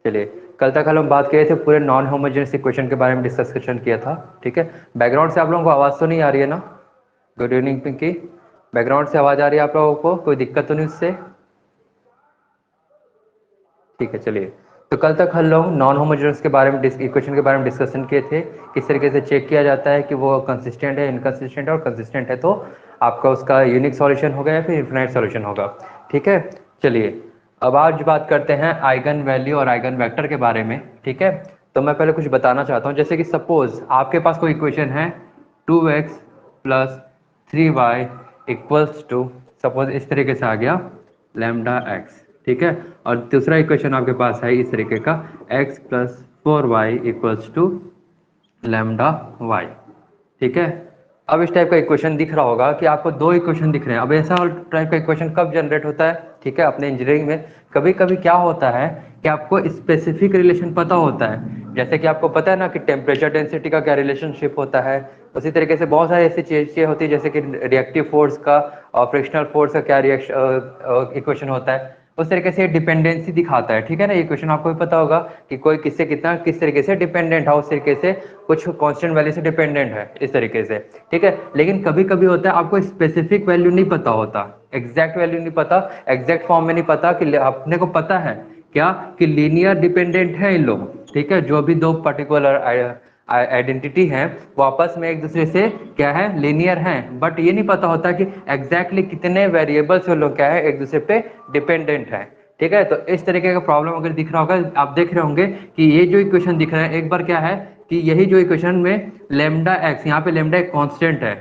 चलिए, कल तक हम बात किए थे पूरे नॉन होमोजेनियस इक्वेशन के बारे में डिस्कशन किया था। ठीक है, बैकग्राउंड से आप लोगों को आवाज़ तो नहीं आ रही है ना? Good evening Pinky. बैकग्राउंड से आवाज़ आ रही है आप लोगों को? कोई दिक्कत तो नहीं उससे? ठीक है, चलिए। तो कल तक हम लोग नॉन होमोजेनियस के बारे में इक्वेशन के बारे में डिस्कशन किए थे, किस तरीके से चेक किया जाता है कि वो कंसिस्टेंट है, इनकंसिस्टेंट है, और कंसिस्टेंट है तो आपका उसका यूनिक सॉल्यूशन होगा या फिर इन्फिनाइट सॉल्यूशन होगा। ठीक है, चलिए अब आज बात करते हैं आइगन वैल्यू और आइगन वेक्टर के बारे में। ठीक है, तो मैं पहले कुछ बताना चाहता हूँ, जैसे कि सपोज आपके पास कोई इक्वेशन है 2x plus 3y equals to, suppose इस तरीके से आ गया लैम्डा एक्स। ठीक है, और दूसरा इक्वेशन आपके पास है इस तरीके का x plus 4y equals to lambda Y. ठीक है, अब इस टाइप का इक्वेशन दिख रहा होगा कि आपको दो इक्वेशन दिख रहे हैं। अब ऐसा टाइप का इक्वेशन कब जनरेट होता है? ठीक है, अपने इंजीनियरिंग में कभी कभी क्या होता है कि आपको स्पेसिफिक रिलेशन पता होता है, जैसे कि आपको पता है ना कि टेम्परेचर डेंसिटी का क्या रिलेशनशिप होता है। उसी तरीके से बहुत सारी ऐसी चीजें होती है, जैसे कि रिएक्टिव फोर्स का और फ्रिक्शनल फोर्स का क्या इक्वेशन होता है। उस तरीके से डिपेंडेंसी दिखाता है। ठीक है ना, ये क्वेश्चन आपको भी पता होगा कि कोई किससे कितना किस तरीके से डिपेंडेंट है, उस तरीके से कुछ कांस्टेंट वैल्यू से डिपेंडेंट है, इस तरीके से। ठीक है, लेकिन कभी कभी होता है आपको स्पेसिफिक वैल्यू नहीं पता होता, एग्जैक्ट वैल्यू नहीं पता, एग्जैक्ट फॉर्म में नहीं पता कि अपने को पता है क्या कि लीनियर डिपेंडेंट है इन लोग। ठीक है, जो भी दो पर्टिकुलर आइडेंटिटी हैं वो आपस में एक दूसरे से क्या है, लीनियर हैं, बट ये नहीं पता होता कि एग्जैक्टली कितने वेरिएबल्स वो लोग क्या है एक दूसरे पे डिपेंडेंट है। ठीक है, तो इस तरीके का प्रॉब्लम अगर दिख रहा होगा, आप देख रहे होंगे कि ये जो इक्वेशन दिख रहा है एक बार क्या है कि यही जो इक्वेशन में लेमडा एक्स, यहाँ पे लेमडा एक कांस्टेंट है।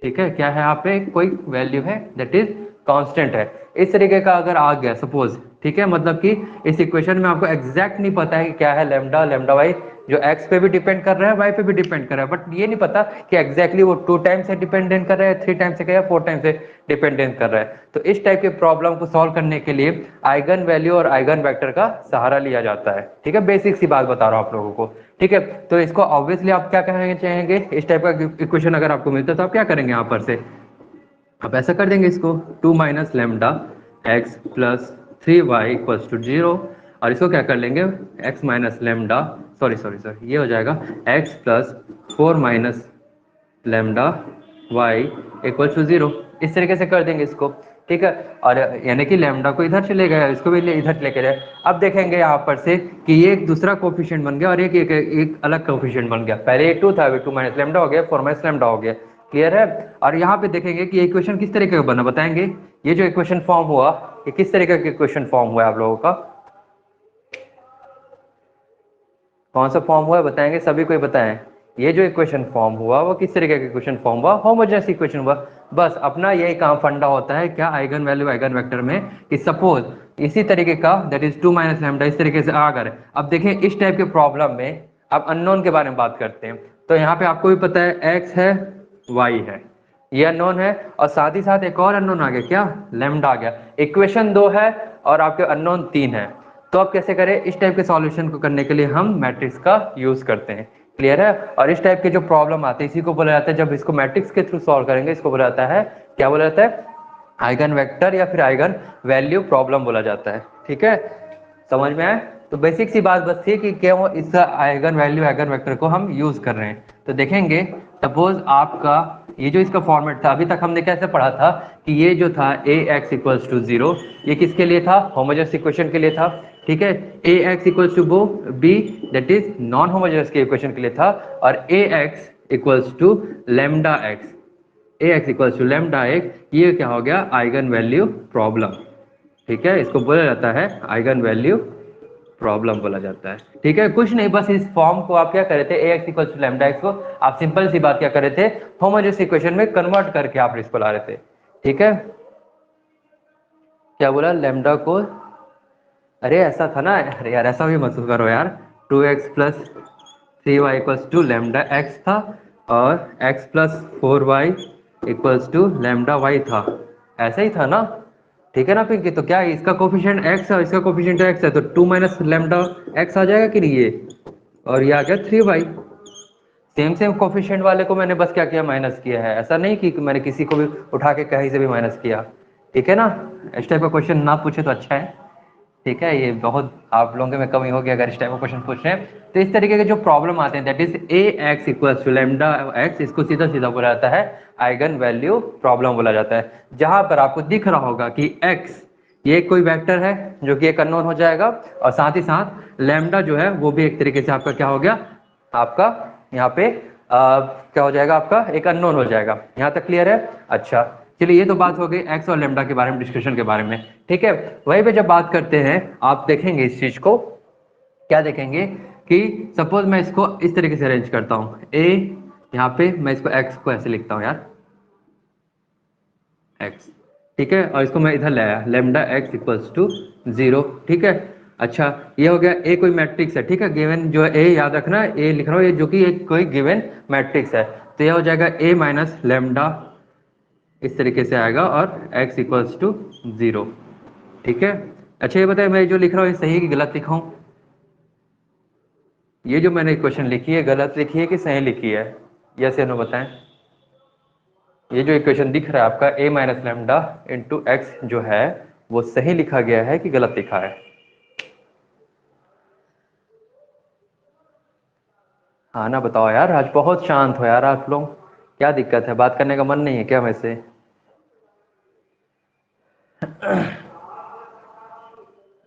ठीक है, क्या है यहाँ पे कोई वैल्यू है दैट इज कांस्टेंट है, इस तरीके का अगर आ गया सपोज। ठीक है, मतलब कि इस इक्वेशन में आपको एग्जैक्ट नहीं पता है कि क्या है लेमडा, लेमडा वाई जो एक्स पे भी डिपेंड कर रहा है, वाई पे भी डिपेंड कर रहा है, बट ये नहीं पता कि एग्जैक्टली वो 2 टाइम से डिपेंडेंट कर रहा है, 3 टाइम से या 4 टाइम से डिपेंडेंट कर रहा है। तो इस टाइप के प्रॉब्लम को सॉल्व करने के लिए आइगन वैल्यू और आइगन वेक्टर का सहारा लिया जाता है। ठीक है, बेसिक सी बात बता रहा हूं आप लोगों को। ठीक है, तो इसको ऑब्वियसली आप क्या कहना चाहेंगे, इस टाइप का इक्वेशन अगर आपको मिलता है तो आप क्या करेंगे यहाँ पर से? आप ऐसा कर देंगे इसको 2 minus lambda X plus 3y equals to 0, और इसको क्या कर लेंगे x minus lambda, sorry sorry sorry, ये हो जाएगा x plus 4 minus lambda Y equals to 0, इस तरीके से कर देंगे इसको। ठीक है, और यानी कि लेमडा को इधर चले गया, इसको भी इधर लेके जाए। अब देखेंगे यहाँ पर से कि ये एक दूसरा कोफिशिएंट बन गया और एक अलग कोफिशिएंट बन गया। पहले ये 2 था, अभी 2 माइनस लेमडा हो गया, 4 माइनस लेमडा हो गया। क्लियर है? और यहाँ पे देखेंगे कि ये इक्वेशन किस तरीके का बना, बताएंगे ये जो इक्वेशन फॉर्म हुआ ये किस तरीके का इक्वेशन फॉर्म हुआ है आप लोगों का? कौन सा फॉर्म हुआ है बताएंगे, सभी को बताएं। ये जो इक्वेशन फॉर्म हुआ वो किस तरीके का इक्वेशन फॉर्म हुआ? होमोजेनियस इक्वेशन हुआ। बस अपना यही काम फंडा होता है क्या आइगन वैल्यू आइगन वेक्टर में, कि सपोज इसी तरीके का दैट इज 2 माइनस लैम्डा इस तरीके से अगर अब देखें इस टाइप के प्रॉब्लम में अब अननोन के बारे में बात करते हैं। तो यहाँ पे आपको भी पता है x है y है, ये अननोन है, और साथ ही साथ एक और अननोन आ गया, क्या लैम्डा आ गया। इक्वेशन 2 है और आपके अननोन 3 है। तो अब कैसे करें, इस टाइप के सॉल्यूशन को करने के लिए हम मैट्रिक्स का यूज करते हैं। क्लियर है? और इस टाइप के जो प्रॉब्लम आते हैं इसी को बोला जाता है, जब इसको मैट्रिक्स के थ्रू सॉल्व करेंगे इसको बोला जाता है, क्या बोला जाता है, आइगन वेक्टर या फिर आइगन वैल्यू प्रॉब्लम बोला जाता है। ठीक है, समझ में आए? तो बेसिक सी बात बस थी कि क्यों इस आइगन वैल्यू आइगन वेक्टर को हम यूज कर रहे हैं। तो देखेंगे सपोज आपका ये जो इसका फॉर्मेट था, अभी तक हमने कैसे पढ़ा था कि ये जो था ए एक्स इक्वल्स टू 0, ये किसके लिए था? होमोजेनियस इक्वेशन के लिए था। ठीक है, A x equals to B that is non homogeneous के इक्वेशन के लिए था, और A x equals to lambda x, A x equals to lambda x, ये क्या हो गया आइगन वैल्यू प्रॉब्लम। ठीक है, इसको बोला जाता है आइगन वैल्यू प्रॉब्लम बोला जाता है। ठीक है, कुछ नहीं, बस इस फॉर्म को आप क्या कर रहे थे, A x equal to lambda x को आप सिंपल सी बात क्या कर रहे थे, होमोजेनियस इक्वेशन में कन्वर्ट करके आप इसको ला रहे थे। ठीक है, क्या बोला लेमडा को, अरे ऐसा था ना, अरे यार ऐसा भी मत करो यार, 2x plus 3y equals to lambda X था, और x plus 4y equals to lambda Y था, ऐसा ही था ना? ठीक है ना पिंकी? तो क्या है इसका कोफिशिएंट x है और इसका कोफिशिएंट x है, तो 2 माइनस लेमडा एक्स आ जाएगा कि नहीं ये, और ये आ गया 3y। सेम सेम कोफिशिएंट वाले को मैंने बस क्या किया, माइनस किया है, ऐसा नहीं कि मैंने किसी को भी उठा के कहीं से भी माइनस किया। ठीक है ना, इस टाइप का क्वेश्चन ना पूछे तो अच्छा है। ठीक है, ये बहुत आप लोगों में कमी होगी अगर इस टाइप का क्वेश्चन पूछ रहे हैं। तो इस तरीके के जो प्रॉब्लम आते हैं that is A x equals to lambda X, इसको सीधा सीधा बोला जाता है आइगन वैल्यू प्रॉब्लम बोला जाता है। जहां पर आपको दिख रहा होगा कि एक्स ये कोई वेक्टर है जो कि एक अननोन हो जाएगा, और साथ ही साथ लेमडा जो है वो भी एक तरीके से आपका क्या हो गया, आपका यहाँ पे क्या हो जाएगा, आपका एक अननोन हो जाएगा। यहाँ तक क्लियर है? अच्छा, चलिए ये तो बात हो गई एक्स और लेमडा के बारे में, डिस्कशन के बारे में। ठीक है, वहीं पे जब बात करते हैं आप देखेंगे इस चीज को, क्या देखेंगे कि सपोज मैं इसको इस तरीके से अरेंज करता हूं, ए यहाँ पे मैं इसको एक्स को ऐसे लिखता हूं यार, एक्स, ठीक है, और इसको मैं इधर ले आया लेमडा एक्स इक्वल्स टू 0। ठीक है, अच्छा ये हो गया ए कोई मैट्रिक्स है, ठीक है, गिवन जो है ए, याद रखना ए लिख रहा हूँ ये जो कि एक कोई गिवन मैट्रिक्स है, तो यह हो जाएगा ए माइनस लेमडा, इस तरीके से आएगा, और x इक्वल्स टू 0। ठीक है, अच्छा ये बताइए मैं जो लिख रहा हूँ ये सही है कि गलत लिखा हूँ? ये जो मैंने इक्वेशन लिखी है गलत लिखी है कि सही लिखी है? यस या नो बताएं। ये जो इक्वेशन दिख रहा है आपका a minus lambda into x जो है वो सही लिखा गया है कि गलत लिखा है? हाँ ना, बताओ यार, आज बहुत शांत हो यार आप लोग, क्या दिक्कत है, बात करने का मन नहीं है क्या वैसे?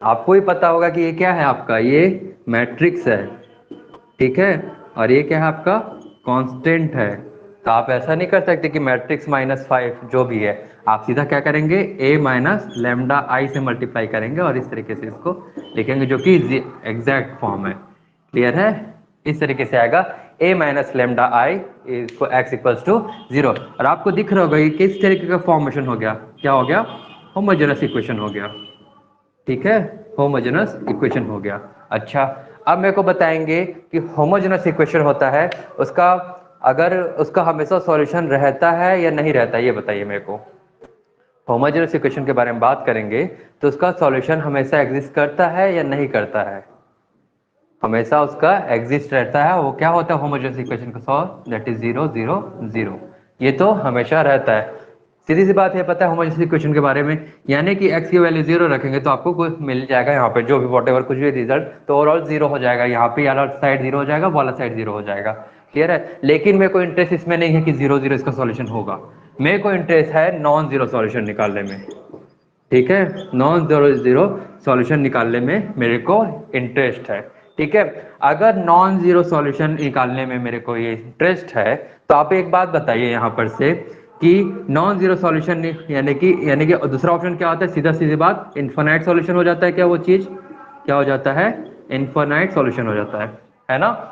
आपको ही पता होगा कि ये क्या है आपका, ये मैट्रिक्स है, ठीक है, और ये क्या है आपका कांस्टेंट है। तो आप ऐसा नहीं कर सकते कि मैट्रिक्स -5 जो भी है, आप सीधा क्या करेंगे a माइनस लेमडा आई से मल्टीप्लाई करेंगे और इस तरीके से इसको लिखेंगे जो कि एग्जैक्ट फॉर्म है। क्लियर है? इस तरीके से आएगा a माइनस लेमडा आई इसको x इक्वल्स टू 0, और आपको दिख रहा होगा ये किस तरीके का फॉर्मेशन हो गया, क्या हो गया, होमोजेनस इक्वेशन हो गया। ठीक है, होमोजेनस इक्वेशन हो गया। अच्छा, अब मेरे को बताएंगे कि होमोजेनस इक्वेशन होता है उसका, अगर उसका हमेशा सॉल्यूशन रहता है या नहीं रहता है, ये बताइए मेरे को। होमोजेनस इक्वेशन के बारे में बात करेंगे तो उसका सॉल्यूशन हमेशा एग्जिस्ट करता है या नहीं करता है? हमेशा उसका एग्जिस्ट रहता है। वो क्या होता है होमोजेनस इक्वेशन का सॉल्व, दैट इज 0 0 0, ये तो हमेशा रहता है। सीधी सी बात है, पता है होमोजेनस इक्वेशन के बारे में, यानी कि x की वैल्यू 0 रखेंगे तो आपको कुछ मिल जाएगा यहाँ पे जो भी वॉटेवर कुछ भी रिजल्ट, तो ओवरऑल 0 हो जाएगा, यहाँ पे वाला साइड 0 हो जाएगा, वाला साइड 0 हो जाएगा। क्लियर है? लेकिन मेरे को इंटरेस्ट इसमें नहीं है कि 0 0 इसका सॉल्यूशन होगा, मेरे को इंटरेस्ट है नॉन जीरो सॉल्यूशन निकालने में। ठीक है, नॉन जीरो जीरो सॉल्यूशन निकालने में मेरे को इंटरेस्ट है। ठीक है, अगर नॉन जीरो सॉल्यूशन निकालने में मेरे को ये इंटरेस्ट है तो आप एक बात बताइए यहाँ पर से कि नॉन जीरो सॉल्यूशन यानी कि दूसरा ऑप्शन क्या होता है, सीधा सीधी बात इनफाइनाइट सॉल्यूशन हो जाता है क्या, वो चीज क्या हो जाता है, इनफाइनाइट सॉल्यूशन हो जाता है ना?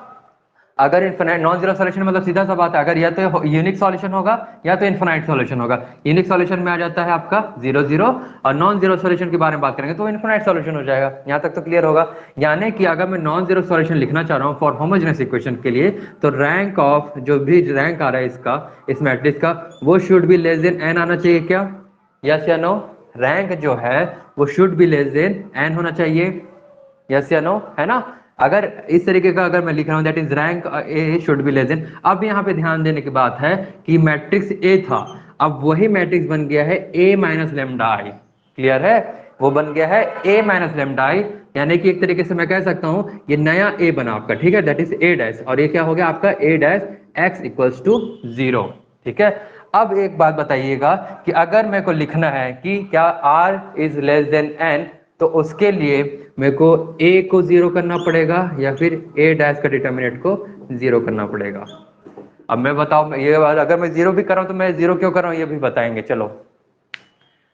अगर इनफिनाइट नॉन जीरो सॉल्यूशन मतलब सीधा सा बात है, अगर या तो यूनिक सॉल्यूशन होगा या तो इनफिनाइट सॉल्यूशन होगा। यूनिक सॉल्यूशन में आ जाता है आपका 0 0, और नॉन जीरो सॉल्यूशन के बारे में बात करेंगे तो इनफिनाइट सॉल्यूशन हो जाएगा। यहाँ तक तो क्लियर होगा? यानी कि अगर मैं नॉन जीरो सॉल्यूशन लिखना चाह रहा हूँ फॉर होमोजेनस इक्वेशन के लिए, तो रैंक ऑफ जो भी रैंक आ रहा है इसका, इस मैट्रिक्स का, वो should be less than N आना चाहिए क्या? यस या नो? रैंक जो है वो should be less than N होना चाहिए, यस या नो, है ना? अगर इस तरीके का अगर मैं लिख रहा हूं that is rank A should be less then, अब यहाँ पे ध्यान देने की बात है कि मैट्रिक्स ए था, अब वही मैट्रिक्स बन गया है ए माइनस लेमडा आई। क्लियर है? वो बन गया है ए माइनस लेमडा आई, यानी कि एक तरीके से मैं कह सकता हूं ये नया ए बना आपका, ठीक है, दैट इज ए डैश, और ये क्या हो गया आपका ए डैश एक्स इक्वल्स टू 0। ठीक है, अब एक बात बताइएगा कि अगर मेरे को लिखना है कि क्या r is less then n, तो उसके लिए मेरे को a को 0 करना पड़ेगा या फिर a डैश का डिटर्मिनेंट को 0 करना पड़ेगा? अब मैं बताऊं ये बात, अगर मैं 0 भी कर रहा हूं तो मैं 0 क्यों कर रहा हूं ये भी बताएंगे। चलो,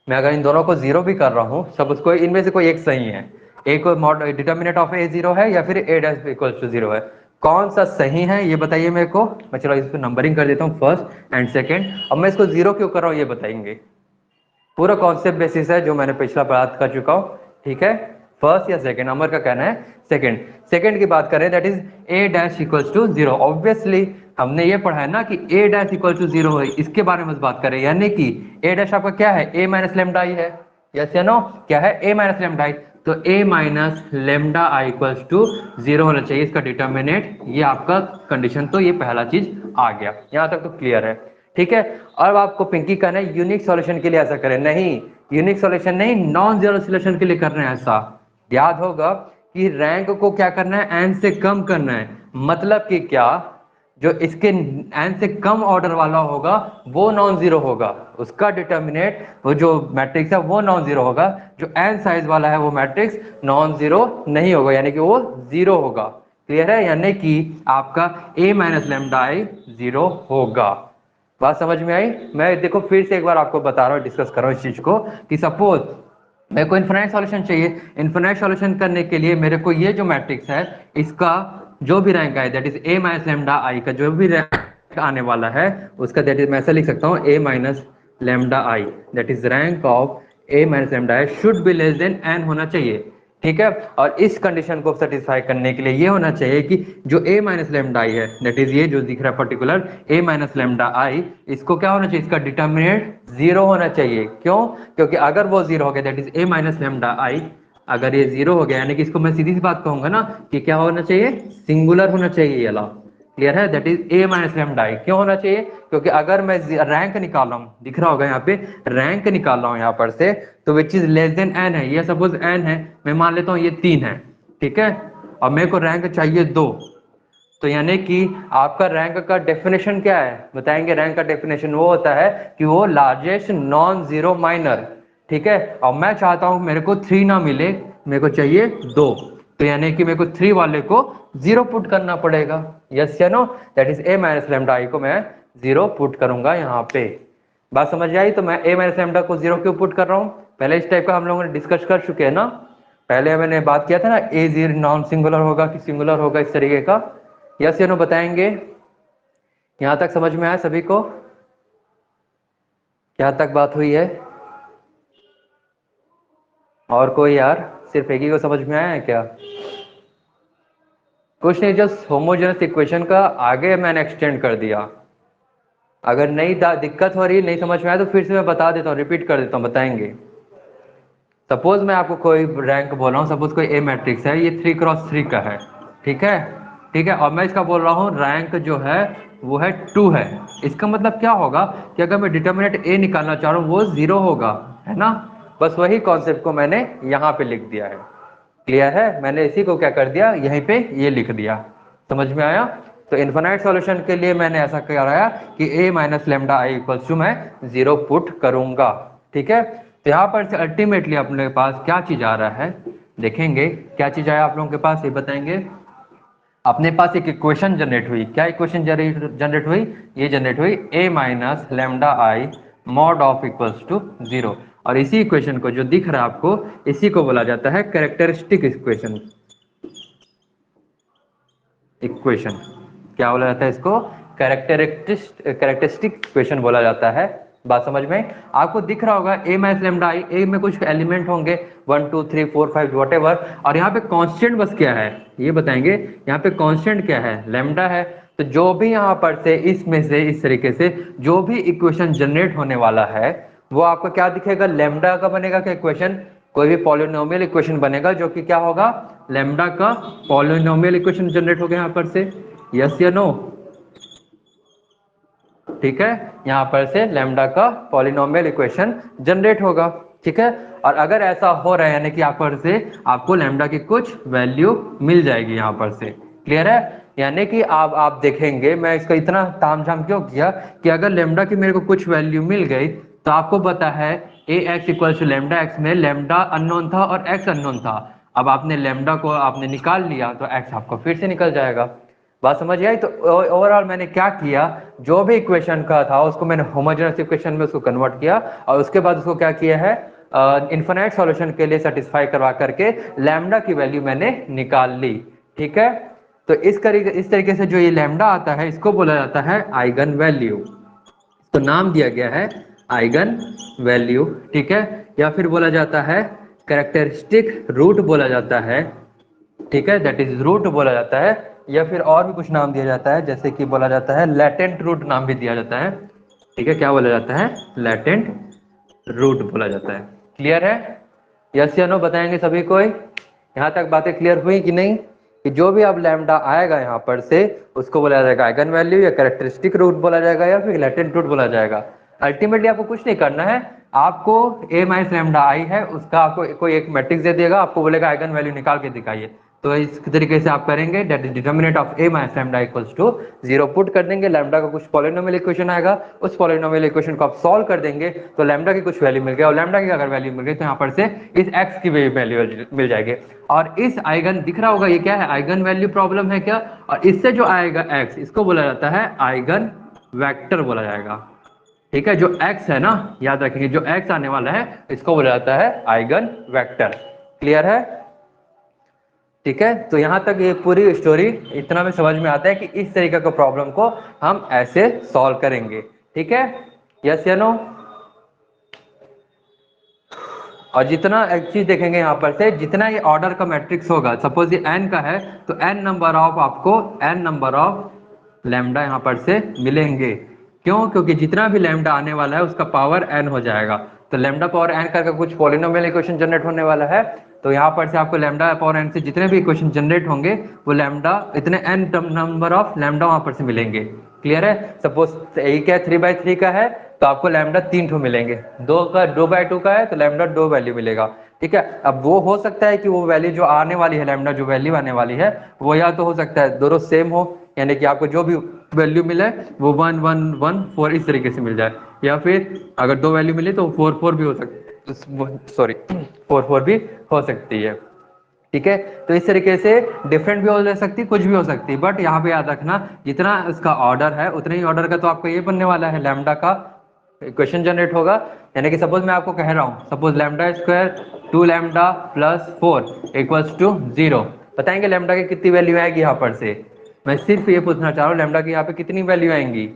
मैं अगर इन दोनों को 0 भी कर रहा हूं, सब उसको इनमें से कोई एक सही है, a को डिटर्मिनेंट ऑफ a 0 है या फिर a डैश इक्वल टू 0 है, कौन सा सही है ये बताइए मेरे को। मैं चलो इस पर नंबरिंग कर देता हूँ फर्स्ट एंड सेकेंड। अब मैं इसको 0 क्यों कर रहा हूँ ये बताएंगे, पूरा कॉन्सेप्ट बेसिस है जो मैंने पिछला बात कर चुका हूं। ठीक है, फर्स्ट या सेकंड, अमर का कहना है सेकंड। सेकंड की बात करें that is A dash equals to 0, obviously हमने ये पढ़ा है ना कि ए डैश इक्वल टू 0 है, इसके बारे में बात करें, यानी कि ए डैश आपका क्या है, ए माइनस लेमडा आई है, यस या नो? क्या है, ए माइनस लेमडा आई, तो A minus lambda I equals to 0 होना चाहिए इसका डिटर्मिनेंट, ये आपका कंडीशन, तो ये पहला चीज आ गया, यहां तक तो क्लियर है। ठीक है, अब आपको पिंकी कहना है यूनिक सॉल्यूशन के लिए ऐसा करें, नहीं यूनिक सॉल्यूशन नहीं, नॉन जीरो सॉल्यूशन के लिए कर रहे हैं ऐसा। याद होगा कि रैंक को क्या करना है, n से कम करना है। मतलब कि क्या, जो इसके n से कम ऑर्डर वाला होगा वो नॉन जीरो होगा, उसका डिटर्मिनेट वो जो मैट्रिक्स है वो नॉन जीरो होगा। जो n साइज वाला है वो मैट्रिक्स नॉन जीरो नहीं होगा, यानी कि वो जीरो होगा। क्लियर है, यानी कि आपका a minus lambda I zero होगा। बात समझ में आई? मैं देखो फिर से एक बार आपको बता रहा हूँ, डिस्कस कर रहा हूँ इस चीज को, कि सपोज मेरे को इन्फिनाइट सॉल्यूशन चाहिए। इन्फिनाइट सॉल्यूशन करने के लिए मेरे को ये जो मैट्रिक्स है इसका जो भी रैंक है, that is A minus lambda आई का जो भी रैंक आने वाला है उसका, दैट इज मैं ऐसा लिख सकता हूँ A minus lambda I, that is rank of A minus lambda I should be less than N होना चाहिए। ठीक है, और इस कंडीशन को सेटिस्फाई करने के लिए ये होना चाहिए कि जो a माइनस लेमडा आई है, दैट इज ये जो दिख रहा है पर्टिकुलर a माइनस लेमडा आई, इसको क्या होना चाहिए, इसका डिटर्मिनेंट जीरो होना चाहिए। क्यों? क्योंकि अगर वो जीरो हो गया, that is a minus lambda आई, अगर ये जीरो हो गया यानी कि इसको मैं सीधी सी बात कहूंगा ना कि क्या होना चाहिए, सिंगुलर होना चाहिए ये वाला। क्लियर है, that is a minus lambda आई। क्यों होना चाहिए? क्योंकि अगर मैं रैंक निकाल रहा हूँ, दिख रहा होगा यहाँ पे रैंक निकाल रहा हूँ यहाँ पर से, तो which is less than N है, ये सपोज एन है, मैं मान लेता हूँ ये 3 है। ठीक है, और मेरे को रैंक चाहिए 2, तो यानी कि आपका रैंक का डेफिनेशन क्या है बताएंगे? रैंक का डेफिनेशन वो होता है कि वो लार्जेस्ट नॉन जीरो माइनर। ठीक है, और मैं चाहता हूं मेरे को 3 ना मिले, मेरे को चाहिए 2, तो यानी कि मेरे को 3 वाले को जीरो पुट करना पड़ेगा। यस या no? That is A minus lambda I को मैं जीरो पुट करूंगा यहाँ पे। बात समझ आई? तो मैं ए माइनस लेमडा को जीरो क्यों पुट कर रहा हूँ? पहले इस टाइप का हम लोगों ने डिस्कस कर चुके हैं ना, पहले मैंने बात किया था ना, ए जीरो नॉन सिंगुलर होगा कि सिंगुलर होगा, इस तरीके का। यस या नो बताएंगे? यहां तक समझ में आया सभी को? क्या तक बात हुई है? और कोई यार, सिर्फ एक ही को समझ में आया है क्या? कुछ नहीं, जस्ट होमोजेनस इक्वेशन का आगे मैंने एक्सटेंड कर दिया। अगर नहीं दिक्कत हो रही है, नहीं समझ में आया, तो फिर से मैं बता देता हूँ, रिपीट कर देता हूँ, बताएंगे। सपोज मैं आपको कोई रैंक बोल रहा हूँ, सपोज कोई ए मैट्रिक्स है, ये 3x3 का है। ठीक है, ठीक है, और मैं इसका बोल रहा हूँ रैंक जो है वो है 2 है। इसका मतलब क्या होगा कि अगर मैं डिटर्मिनेंट ए निकालना चाह रहा हूँ वो जीरो होगा, है ना? बस वही कॉन्सेप्ट को मैंने यहाँ पे लिख दिया है। क्लियर है? मैंने इसी को क्या कर दिया, यहीं पे ये लिख दिया। समझ में आया? तो इन्फिनाइट सॉल्यूशन के लिए मैंने ऐसा कराया कि a minus lambda I equals to मैं जीरो पुट करूंगा। ठीक है, तो यहाँ पर से अल्टीमेटली अपने पास क्या चीज आ रहा है, देखेंगे क्या चीज आया आप लोगों के पास, ये बताएंगे। अपने पास एक इक्वेशन जनरेट हुई, क्या इक्वेशन जनरेट हुई? ये जनरेट हुई a minus lambda I mod of equals to zero. और इसी इक्वेशन को जो दिख रहा है आपको, इसी को बोला जाता है कैरेक्टरिस्टिक इक्वेशन। इक्वेशन क्या बोला जाता है इसको? कैरेक्टरिस्टिक इक्वेशन बोला जाता है। बात समझ में? आपको दिख रहा होगा a माइनस लेमडा आई, ए में कुछ एलिमेंट होंगे 1 2 3 4 5 वॉट एवर, और यहाँ पे कांस्टेंट बस क्या है ये बताएंगे। यहाँ पे कांस्टेंट क्या है? लेमडा है। तो जो भी यहाँ पर से इसमें से इस तरीके से जो भी इक्वेशन जनरेट होने वाला है वो आपको क्या दिखेगा? लेमडा का बनेगा क्या इक्वेशन? कोई भी पॉलिनोमियल इक्वेशन बनेगा जो कि क्या होगा, लेमडा का पॉलिनोमियल इक्वेशन जनरेट हो गया यहाँ पर से। यस या नो? ठीक है, यहाँ पर से लेमडा का पॉलिनोमियल इक्वेशन जनरेट होगा। ठीक है, और अगर ऐसा हो रहा है यानी कि यहाँ पर से आपको लेमडा की कुछ वैल्यू मिल जाएगी यहाँ पर से। क्लियर है? यानी कि आप देखेंगे, मैं इसका इतना तामझाम क्यों किया कि अगर लेमडा की मेरे को कुछ वैल्यू मिल गई तो आपको पता है A x equal to lambda x में लेमडा अननोन था और एक्स अननोन था। अब आपने लेमडा को आपने निकाल लिया तो एक्स आपको फिर से निकल जाएगा। बात समझ आई? तो ओवरऑल मैंने क्या किया, जो भी इक्वेशन का था उसको मैंने होमोजेनस इक्वेशन में उसको कन्वर्ट किया, और उसके बाद उसको क्या किया है, इनफिनाइट सॉल्यूशन के लिए सेटिस्फाई करवा करके लैम्डा की वैल्यू मैंने निकाल ली। ठीक है, तो इस तरीके से जो ये लैम्डा आता है इसको बोला जाता है आइगन वैल्यू। तो नाम दिया गया है आइगन वैल्यू। ठीक है, या फिर बोला जाता है कैरेक्टरिस्टिक रूट बोला जाता है। ठीक है, दैट इज रूट बोला जाता है, या फिर और भी कुछ नाम दिया जाता है, जैसे कि बोला जाता है लैटेंट रूट नाम भी दिया जाता है। ठीक है, क्या बोला जाता है? लैटेंट रूट बोला जाता है। क्लियर है? यस या नो बताएंगे सभी कोई? यहाँ तक बातें क्लियर हुई कि नहीं? कि जो भी अब लैम्डा आएगा यहाँ पर से उसको बोला जाएगा आइगन वैल्यू, या कैरेक्टरिस्टिक रूट बोला जाएगा, या फिर लैटेंट रूट बोला जाएगा। अल्टीमेटली आपको कुछ नहीं करना है, आपको a माइनस लैम्डा आई है, उसका आपको कोई एक मैट्रिक्स दे देगा, आपको बोलेगा आइगन वैल्यू निकाल के दिखाइए। तो इस तरीके से आप करेंगे, that is determinant of a minus lambda equals to 0 put कर देंगे, लैम्डा का कुछ पॉलिनोमियल इक्वेशन आएगा, उस पॉलिनोमियल इक्वेशन को आप सॉल्व कर देंगे तो लैम्डा की कुछ वैल्यू मिल गई, और लैम्डा की अगर वैल्यू मिल गई तो यहाँ पर से इस x की वैल्यू मिल जाएगी। और इस आइगन दिख रहा होगा ये क्या है, आइगन वैल्यू प्रॉब्लम है क्या, और इससे जो आएगा x, इसको बोला जाता है आइगन वेक्टर बोला जाएगा। ठीक है, जो x है ना, याद रखेंगे जो x आने वाला है इसको बोला जाता है आइगन वेक्टर। क्लियर है? ठीक है, तो यहां तक ये पूरी स्टोरी इतना में समझ में आता है कि इस तरीके का प्रॉब्लम को हम ऐसे सॉल्व करेंगे। ठीक है, यस या नो? और जितना एक चीज देखेंगे यहाँ पर से, जितना ये ऑर्डर का मैट्रिक्स होगा, सपोज ये n का है तो n नंबर ऑफ आपको n नंबर ऑफ लैम्डा यहाँ पर से मिलेंगे। क्यों? क्योंकि जितना भी लैम्डा आने वाला है उसका पावर n हो जाएगा। तो लैम्डा पावर n करके कुछ पॉलिनोमियल इक्वेशन जनरेट होने वाला है, तो यहाँ पर से आपको लैम्डा पावर n से जितने भी इक्वेशन जनरेट होंगे वो लैम्डा इतने n नंबर ऑफ लैम्डा वहां पर से मिलेंगे। क्लियर है? सपोज ए क्या 3/3 का है तो आपको लैम्डा 3 ठो मिलेंगे, 2/2 का है तो लैम्डा 2 वैल्यू मिलेगा। ठीक है, अब वो हो सकता है कि वो वैल्यू जो आने वाली है, लैम्डा जो वैल्यू आने वाली है वो या तो हो सकता है दोनों सेम हो, यानी कि आपको जो भी वैल्यू मिले वो 1 1 1 4 इस तरीके से मिल जाए, या फिर अगर दो वैल्यू मिले तो 4 4 भी हो सकती, सॉरी 4 4 भी हो सकती है। ठीक है, तो इस तरीके से डिफरेंट भी हो सकती, कुछ भी हो सकती है, बट यहाँ पे याद रखना जितना इसका ऑर्डर है उतने ही ऑर्डर का तो आपको ये बनने वाला है, लैम्डा का इक्वेशन जनरेट होगा। यानी कि सपोज मैं आपको कह रहा हूँ, suppose lambda square 2 lambda plus 4 equals to 0, बताएंगे लैम्डा की कितनी वैल्यू आएगी यहाँ पर से। मैं सिर्फ ये पूछना चाह रहा हूँ लैम्डा की यहाँ पे कितनी वैल्यू आएंगी।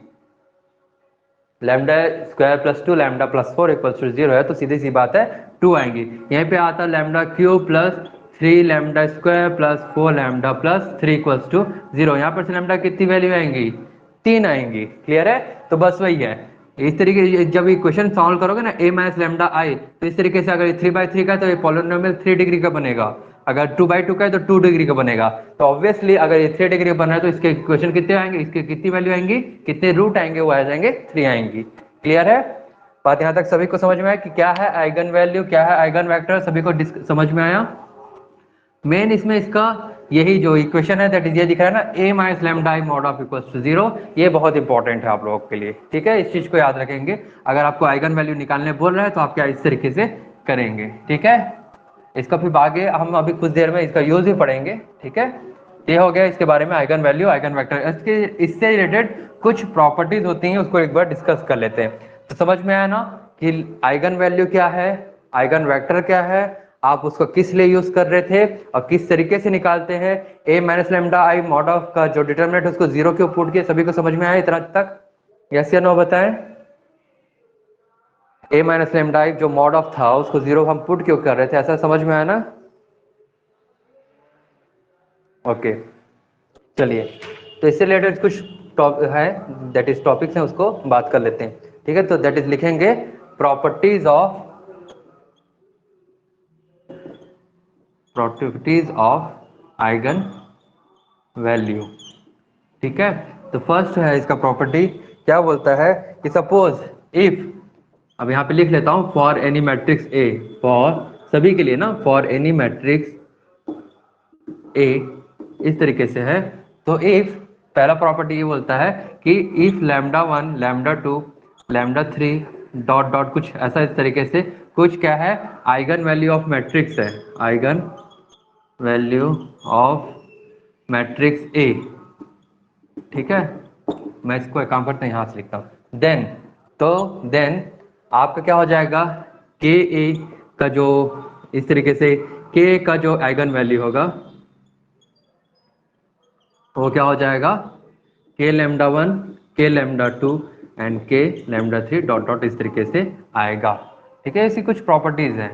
Lambda square plus 2 lambda plus 4 equals to 0 है, तो सीधी सी बात है 2 आएंगी। यहीं पे आता है lambda cube plus 3 lambda square plus 4 lambda plus 3 equals to 0, यहाँ पर से लैम्डा कितनी वैल्यू आएंगी, 3 आएंगी। क्लियर है? तो बस वही है, इस तरीके जब ये क्वेश्चन सॉल्व करोगे ना, a माइनस लैम्डा आई, तो इस तरीके से अगर 3/3 का है तो ये पॉलिनोमियल 3 डिग्री का बनेगा, अगर 2/2 का है तो 2 डिग्री का बनेगा। तो ऑब्वियसली अगर ये 3 डिग्री बना है तो इसके इक्वेशन कितने आएंगे, इसके कितनी वैल्यू आएंगी, कितने रूट आएंगे, वो आ जाएंगे 3 आएंगी। क्लियर है? बात यहाँ तक सभी को समझ में आया कि क्या है आइगन वैल्यू, क्या है आइगन वेक्टर, सभी को समझ में आया? मेन इसमें इसका यही जो इक्वेशन है दैट इज ये दिख रहा है ना, a minus lambda I mod of equals to 0, ये बहुत इंपॉर्टेंट है आप लोगों के लिए। ठीक है, इस चीज को याद रखेंगे, अगर आपको आइगन वैल्यू निकालने बोल रहा है तो आप क्या इस तरीके से करेंगे। ठीक है, इसका फिर आगे हम अभी कुछ देर में इसका यूज ही पढ़ेंगे। ठीक है, ये हो गया इसके बारे में आइगन वैल्यू आइगन वेक्टर। इसके इससे रिलेटेड कुछ प्रॉपर्टीज होती हैं उसको एक बार डिस्कस कर लेते हैं। तो समझ में आया ना कि आइगन वैल्यू क्या है, आइगन वेक्टर क्या है, आप उसको किस लिए यूज कर रहे थे और किस तरीके से निकालते हैं। a minus lambda I mod of का जो डिटर्मिनेंट उसको 0 क्यों पुट किया, सभी को समझ में आया इतना तक? यस या नो बताएं। a माइनस लैम्डा आई जो मॉड ऑफ था उसको 0 हम पुट क्यों कर रहे थे, ऐसा समझ में आया ना? ओके, चलिए, तो इससे रिलेटेड कुछ है दैट इज टॉपिक्स हैं उसको बात कर लेते हैं। ठीक है, तो दैट इज लिखेंगे प्रॉपर्टीज ऑफ आइगन वैल्यू। ठीक है, तो फर्स्ट है इसका प्रॉपर्टी, क्या बोलता है कि सपोज इफ, अब यहाँ पे लिख लेता हूँ for any matrix A, for सभी के लिए ना, फॉर एनी मैट्रिक्स ए इस तरीके से है। तो इफ पहला प्रॉपर्टी ये बोलता है कि if lambda 1 lambda 2 lambda 3 dot dot कुछ ऐसा, इस तरीके से कुछ क्या है आइगन वैल्यू ऑफ मैट्रिक्स है, eigen value of matrix A. ठीक है, मैं इसको एक काम करता हूँ यहाँ से लिखता हूँ, देन, तो देन आपका क्या हो जाएगा, के ए का जो इस तरीके से के का जो आइगन वैल्यू होगा वो क्या हो जाएगा, के लैम्डा 1 के लैम्डा 2 एंड के लैम्डा 3 डॉट डॉट इस तरीके से आएगा। ठीक है, ऐसी कुछ प्रॉपर्टीज हैं।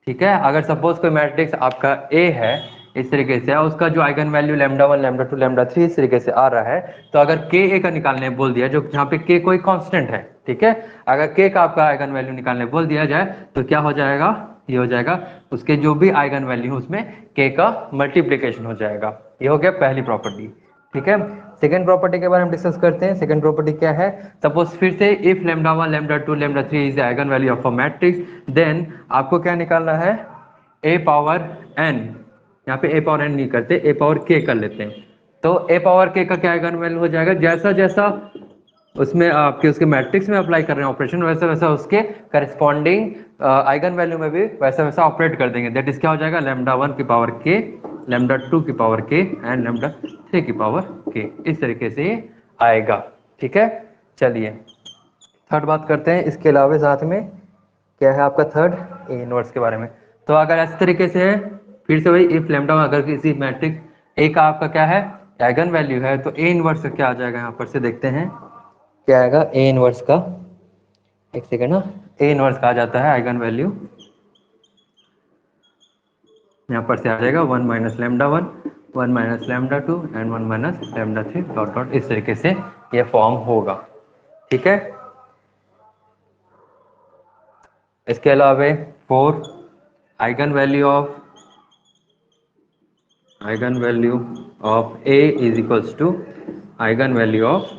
ठीक है, अगर सपोज कोई मैट्रिक्स आपका ए है इस तरीके से, उसका जो eigen value lambda 1 lambda 2 lambda 3 इस तरीके से आ रहा है, तो अगर के ए का निकालने बोल दिया, जो यहाँ पे के कोई कांस्टेंट है, ठीक है, अगर के का आपका आइगन वैल्यू निकालने बोल दिया जाए तो क्या हो जाएगा, ये हो जाएगा उसके जो भी आइगन वैल्यू उसमें के का मल्टीप्लीकेशन हो जाएगा। ये हो गया पहली प्रॉपर्टी। ठीक है। सेकंड प्रॉपर्टी के बारे में डिस्कस करते हैं। सेकंड प्रॉपर्टी क्या है? सपोज फिर से if lambda 1 lambda 2 lambda 3 is the eigen value of a matrix, then आपको क्या निकालना है? A power N. यहाँ पे ए पावर एन नहीं करते, ए पावर के कर लेते हैं। तो ए पावर के का क्या आइगन वैल्यू हो जाएगा? जैसा जैसा उसमें आपके उसके मैट्रिक्स में अप्लाई कर रहे हैं ऑपरेशन, वैसा वैसा उसके करस्पॉन्डिंग आइगन वैल्यू में भी वैसा वैसा ऑपरेट कर देंगे। दैट इज क्या हो जाएगा? लैम्डा 1 की पावर के, लैम्डा 2 की पावर के एंड लैम्डा 3 की पावर के, इस तरीके से ये आएगा। ठीक है। चलिए थर्ड बात करते हैं। इसके अलावा साथ में क्या है आपका थर्ड? ए इनवर्स के बारे में। तो अगर इस तरीके से है, फिर से वही इफ लैम्डा अगर किसी मैट्रिक्स ए का आपका क्या है? आइगन वैल्यू है, तो ए इनवर्स क्या आ जाएगा? यहाँ पर से देखते हैं क्या आएगा ए इनवर्स का। एक सेकेंड ना, ए इनवर्स का आ जाता है आइगन वैल्यू, यहाँ पर से आ जाएगा 1 minus lambda 1, 1 minus lambda 2 and 1 minus lambda 3 dot dot, इस तरीके से ये फॉर्म होगा। ठीक है। इसके अलावा for eigen value of A is equals to eigen value of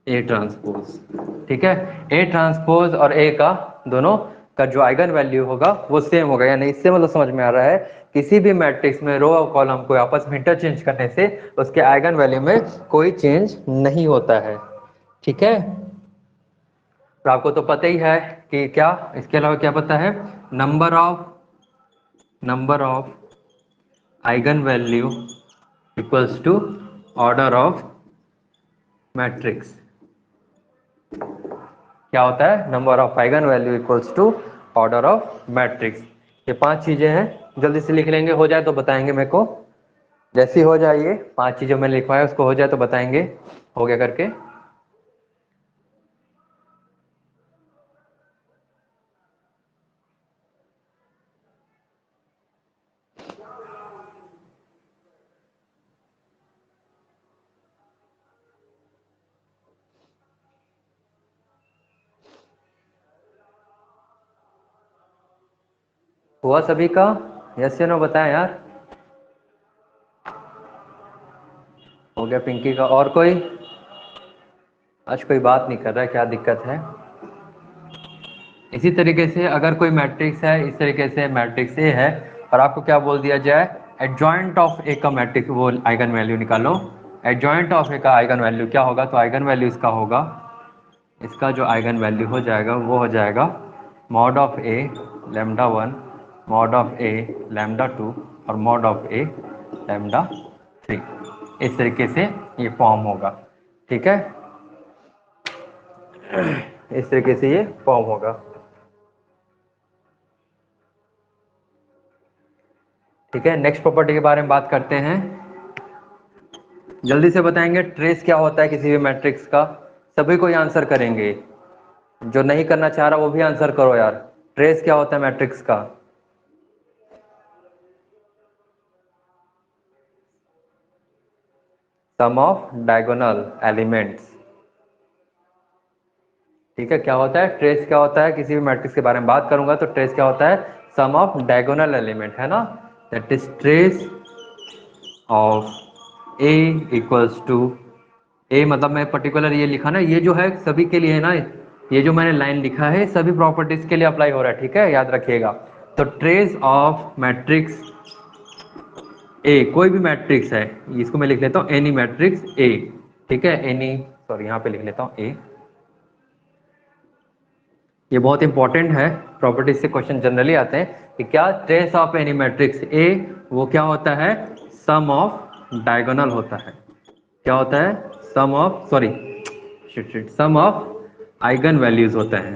A transpose. ठीक है। ए ट्रांसपोज और ए का दोनों का जो आइगन वैल्यू होगा वो सेम होगा। यानी इससे मतलब समझ में आ रहा है किसी भी मैट्रिक्स में रो और कॉलम को आपस में इंटरचेंज करने से उसके आइगन वैल्यू में कोई चेंज नहीं होता है। ठीक है। तो आपको तो पता ही है कि क्या इसके अलावा क्या पता है? Number of eigen value equals to order of matrix. क्या होता है? Number of eigen value equals to order of matrix. ये पांच चीजें हैं, जल्दी से लिख लेंगे, हो जाए तो बताएंगे मेरे को। जैसी हो जाए ये पांच चीजें मैंने लिखवाया उसको हो जाए तो बताएंगे हो गया करके। हुआ सभी का? यस या नो बताएं यार। हो गया पिंकी का। और कोई? आज कोई बात नहीं कर रहा है, क्या दिक्कत है? इसी तरीके से अगर कोई मैट्रिक्स है, इस तरीके से मैट्रिक्स ए है और आपको क्या बोल दिया जाए? एडजॉइंट ऑफ ए का मैट्रिक्स वो आइगन वैल्यू निकालो। एडजॉइंट ऑफ ए का आइगन वैल्यू क्या होगा? तो आइगन वैल्यू इसका होगा, इसका जो आइगन वैल्यू हो जाएगा वो हो जाएगा mod of A lambda 1, mod of A lambda 2 और मॉड ऑफ ए लैम्डा 3। इस तरीके से ये फॉर्म होगा। ठीक है। इस तरीके से ये फॉर्म होगा। ठीक है। नेक्स्ट प्रॉपर्टी के बारे में बात करते हैं। जल्दी से बताएंगे ट्रेस क्या होता है किसी भी मैट्रिक्स का। सभी कोई आंसर करेंगे, जो नहीं करना चाह रहा वो भी आंसर करो यार। ट्रेस क्या होता है मैट्रिक्स का? सम ऑफ डायगोनल एलिमेंट्स। ठीक है। क्या होता है ट्रेस? क्या होता है किसी भी मैट्रिक्स के बारे में बात करूंगा तो ट्रेस क्या होता है? सम ऑफ डायगोनल एलिमेंट, है ना। That is trace of A equals to A, मतलब मैं पर्टिकुलर ये लिखा ना, ये जो है सभी के लिए है ना, ये जो मैंने लाइन लिखा है सभी प्रॉपर्टीज के लिए अप्लाई हो रहा है। ठीक है, याद रखिएगा। तो ट्रेस ऑफ मैट्रिक्स ए, कोई भी मैट्रिक्स है, इसको मैं लिख लेता हूँ एनी मैट्रिक्स ए। ठीक है, एनी, सॉरी यहाँ पे लिख लेता हूँ ए। ये बहुत इंपॉर्टेंट है, प्रॉपर्टीज से क्वेश्चन जनरली आते हैं कि क्या trace of any matrix A वो क्या होता है? सम ऑफ डायगोनल होता है। क्या होता है? Sum of, sorry sum of eigenvalues होता है।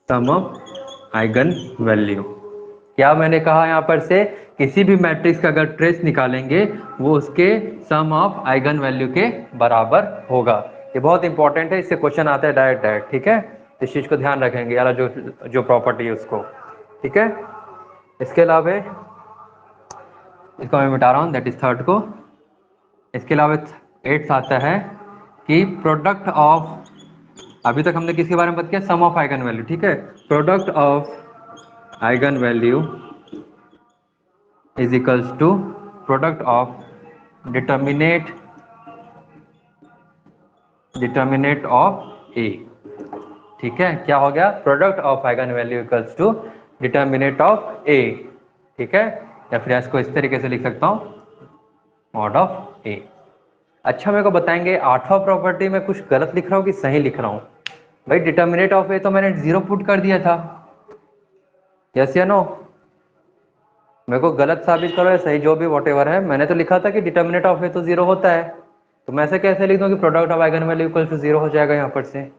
Sum of eigen value. क्या मैंने कहा यहाँ पर से? किसी भी मैट्रिक्स का अगर ट्रेस निकालेंगे वो उसके सम ऑफ आइगन वैल्यू के बराबर होगा। ये बहुत इंपॉर्टेंट है, इससे क्वेश्चन आता है डायरेक्ट डायरेक्ट। ठीक है, इस चीज को ध्यान रखेंगे यार, जो जो प्रॉपर्टी है उसको। ठीक है। इसके अलावा इसको मैं मिटा रहा हूँ, दैट इज थर्ड को। इसके अलावा एट्थ आता है कि प्रोडक्ट ऑफ, अभी तक हमने किसके बारे में बात किया? Sum of eigen value. ठीक है, product of eigen value is equals to product of determinant of A. ठीक है, क्या हो गया, product of eigen value equals to determinant of A. ठीक है, या फिर इसको इस तरीके से लिख सकता हूं, मॉड ऑफ ए। अच्छा, मेरे को बताएंगे आठवां प्रॉपर्टी में कुछ गलत लिख रहा हूँ कि सही लिख रहा हूँ? भाई डिटर्मिनेट ऑफ ए तो मैंने जीरो पुट कर दिया था, यस या नो? मेरे को गलत साबित करो या सही, जो भी वॉट एवर है, मैंने तो लिखा था कि डिटर्मिनेट ऑफ ए तो जीरो होता है, तो मैं ऐसे कैसे लिख दूं कि product of eigen value equal to zero हो जाएगा यहाँ पर से?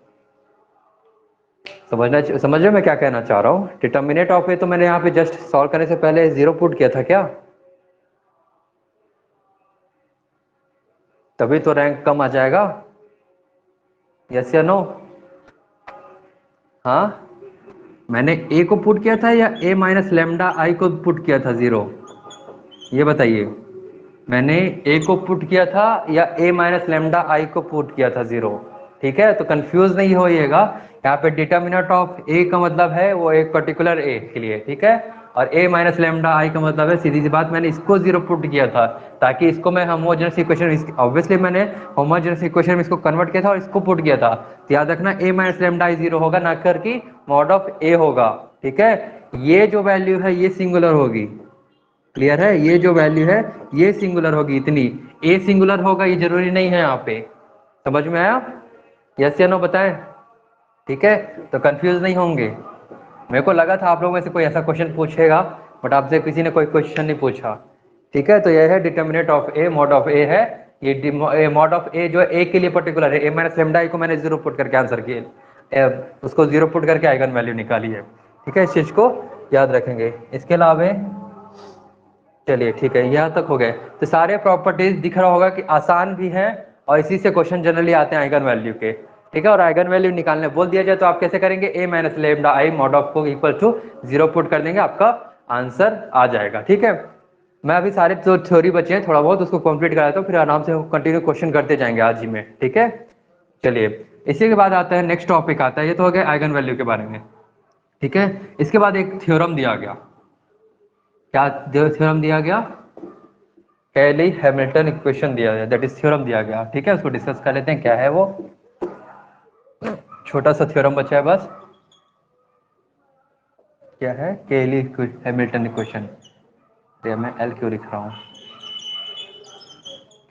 समझ रहे हो मैं क्या कहना चाह रहा हूँ? डिटर्मिनेट ऑफ ए तो मैंने यहाँ पे जस्ट सॉल्व करने से पहले जीरो पुट किया था क्या? तभी तो रैंक कम आ जाएगा, यस या नो? हाँ, मैंने ए को पुट किया था या ए माइनस लेमडा आई को पुट किया था जीरो, ये बताइए। मैंने ए को पुट किया था या ए माइनस लेमडा आई को पुट किया था जीरो? ठीक है, तो कंफ्यूज नहीं होइएगा, यहाँ पे डिटर्मिनेंट ऑफ ए का मतलब है वो एक पर्टिकुलर ए के लिए, ठीक है, और ए माइनस लेमडा आई का मतलब है, सीधी सी बात, मैंने इसको जीरो पुट किया था ताकि इसको मैं होमोजेनस इक्वेशन, ऑब्वियसली मैंने होमोजेनस इक्वेशन में इसको कन्वर्ट किया था और इसको पुट किया था, तो याद रखना ए माइनस लेमडा आई जीरो होगा, ना कर की मॉड ऑफ ए होगा। ठीक है, ये जो वैल्यू है ये सिंगुलर होगी, क्लियर है? ये जो वैल्यू है ये सिंगुलर होगी, इतनी। ए सिंगुलर होगा ये जरूरी नहीं है यहाँ पे, समझ में आया? यस या नो बताएं? ठीक है, तो कंफ्यूज नहीं होंगे। मेरे को लगा था आप लोगों में से कोई ऐसा क्वेश्चन पूछेगा, बट आपसे किसी ने कोई क्वेश्चन नहीं पूछा। ठीक है, तो यह है determinant of A, mod of A है ये। मॉड ऑफ ए जो है ए के लिए पर्टिकुलर है, ए माइनस लेमडा को मैंने जीरो पुट करके आंसर किया, उसको जीरो पुट करके आइगन वैल्यू निकाली है। ठीक है, इस चीज को याद रखेंगे। इसके अलावा चलिए ठीक है, यहाँ तक हो गए। तो सारे प्रॉपर्टीज दिख रहा होगा कि आसान भी है और इसी से क्वेश्चन जनरली आते हैं आइगन वैल्यू के। ठीक है, और आइगन वैल्यू निकालने बोल दिया जाए तो आप कैसे करेंगे, A minus lambda I mod of को इक्वल टू जीरो पुट कर देंगे, आपका आंसर आ जाएगा। ठीक है, मैं अभी सारे जो थ्योरी बचे हैं थोड़ा बहुत उसको कंप्लीट कराता हूँ, फिर आराम से कंटिन्यू क्वेश्चन करते जाएंगे आज ही में। ठीक है, चलिए इसी के बाद आता है नेक्स्ट टॉपिक आता है, ये तो हो गया आइगन वैल्यू के बारे में। ठीक है, इसके बाद एक थ्योरम दिया गया, क्या थ्योरम दिया गया? कैली हैमिल्टन इक्वेशन दिया गया, दैट इज थ्योरम दिया गया। ठीक है, उसको डिस्कस कर लेते हैं, क्या है वो। छोटा सा थ्योरम बचा है बस, क्या है? Cayley Hamilton equation. मैं एल क्यों लिख रहा हूँ?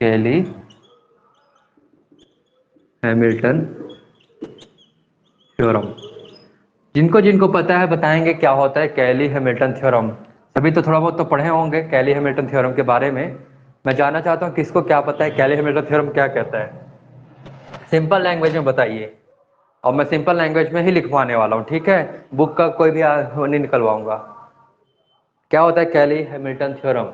कैली हैमिल्टन थ्योरम। जिनको जिनको पता है बताएंगे क्या होता है कैली हैमिल्टन थ्योरम। सभी तो थोड़ा बहुत तो पढ़े होंगे कैली हैमिल्टन थ्योरम के बारे में। मैं जानना चाहता हूँ किसको क्या पता है कैली हैमिल्टन थ्योरम क्या कहता है, सिंपल लैंग्वेज में बताइए। और मैं सिंपल लैंग्वेज में ही लिखवाने वाला हूँ, ठीक है, बुक का कोई भी नहीं निकलवाऊंगा। क्या होता है कैली हैमिल्टन थ्योरम?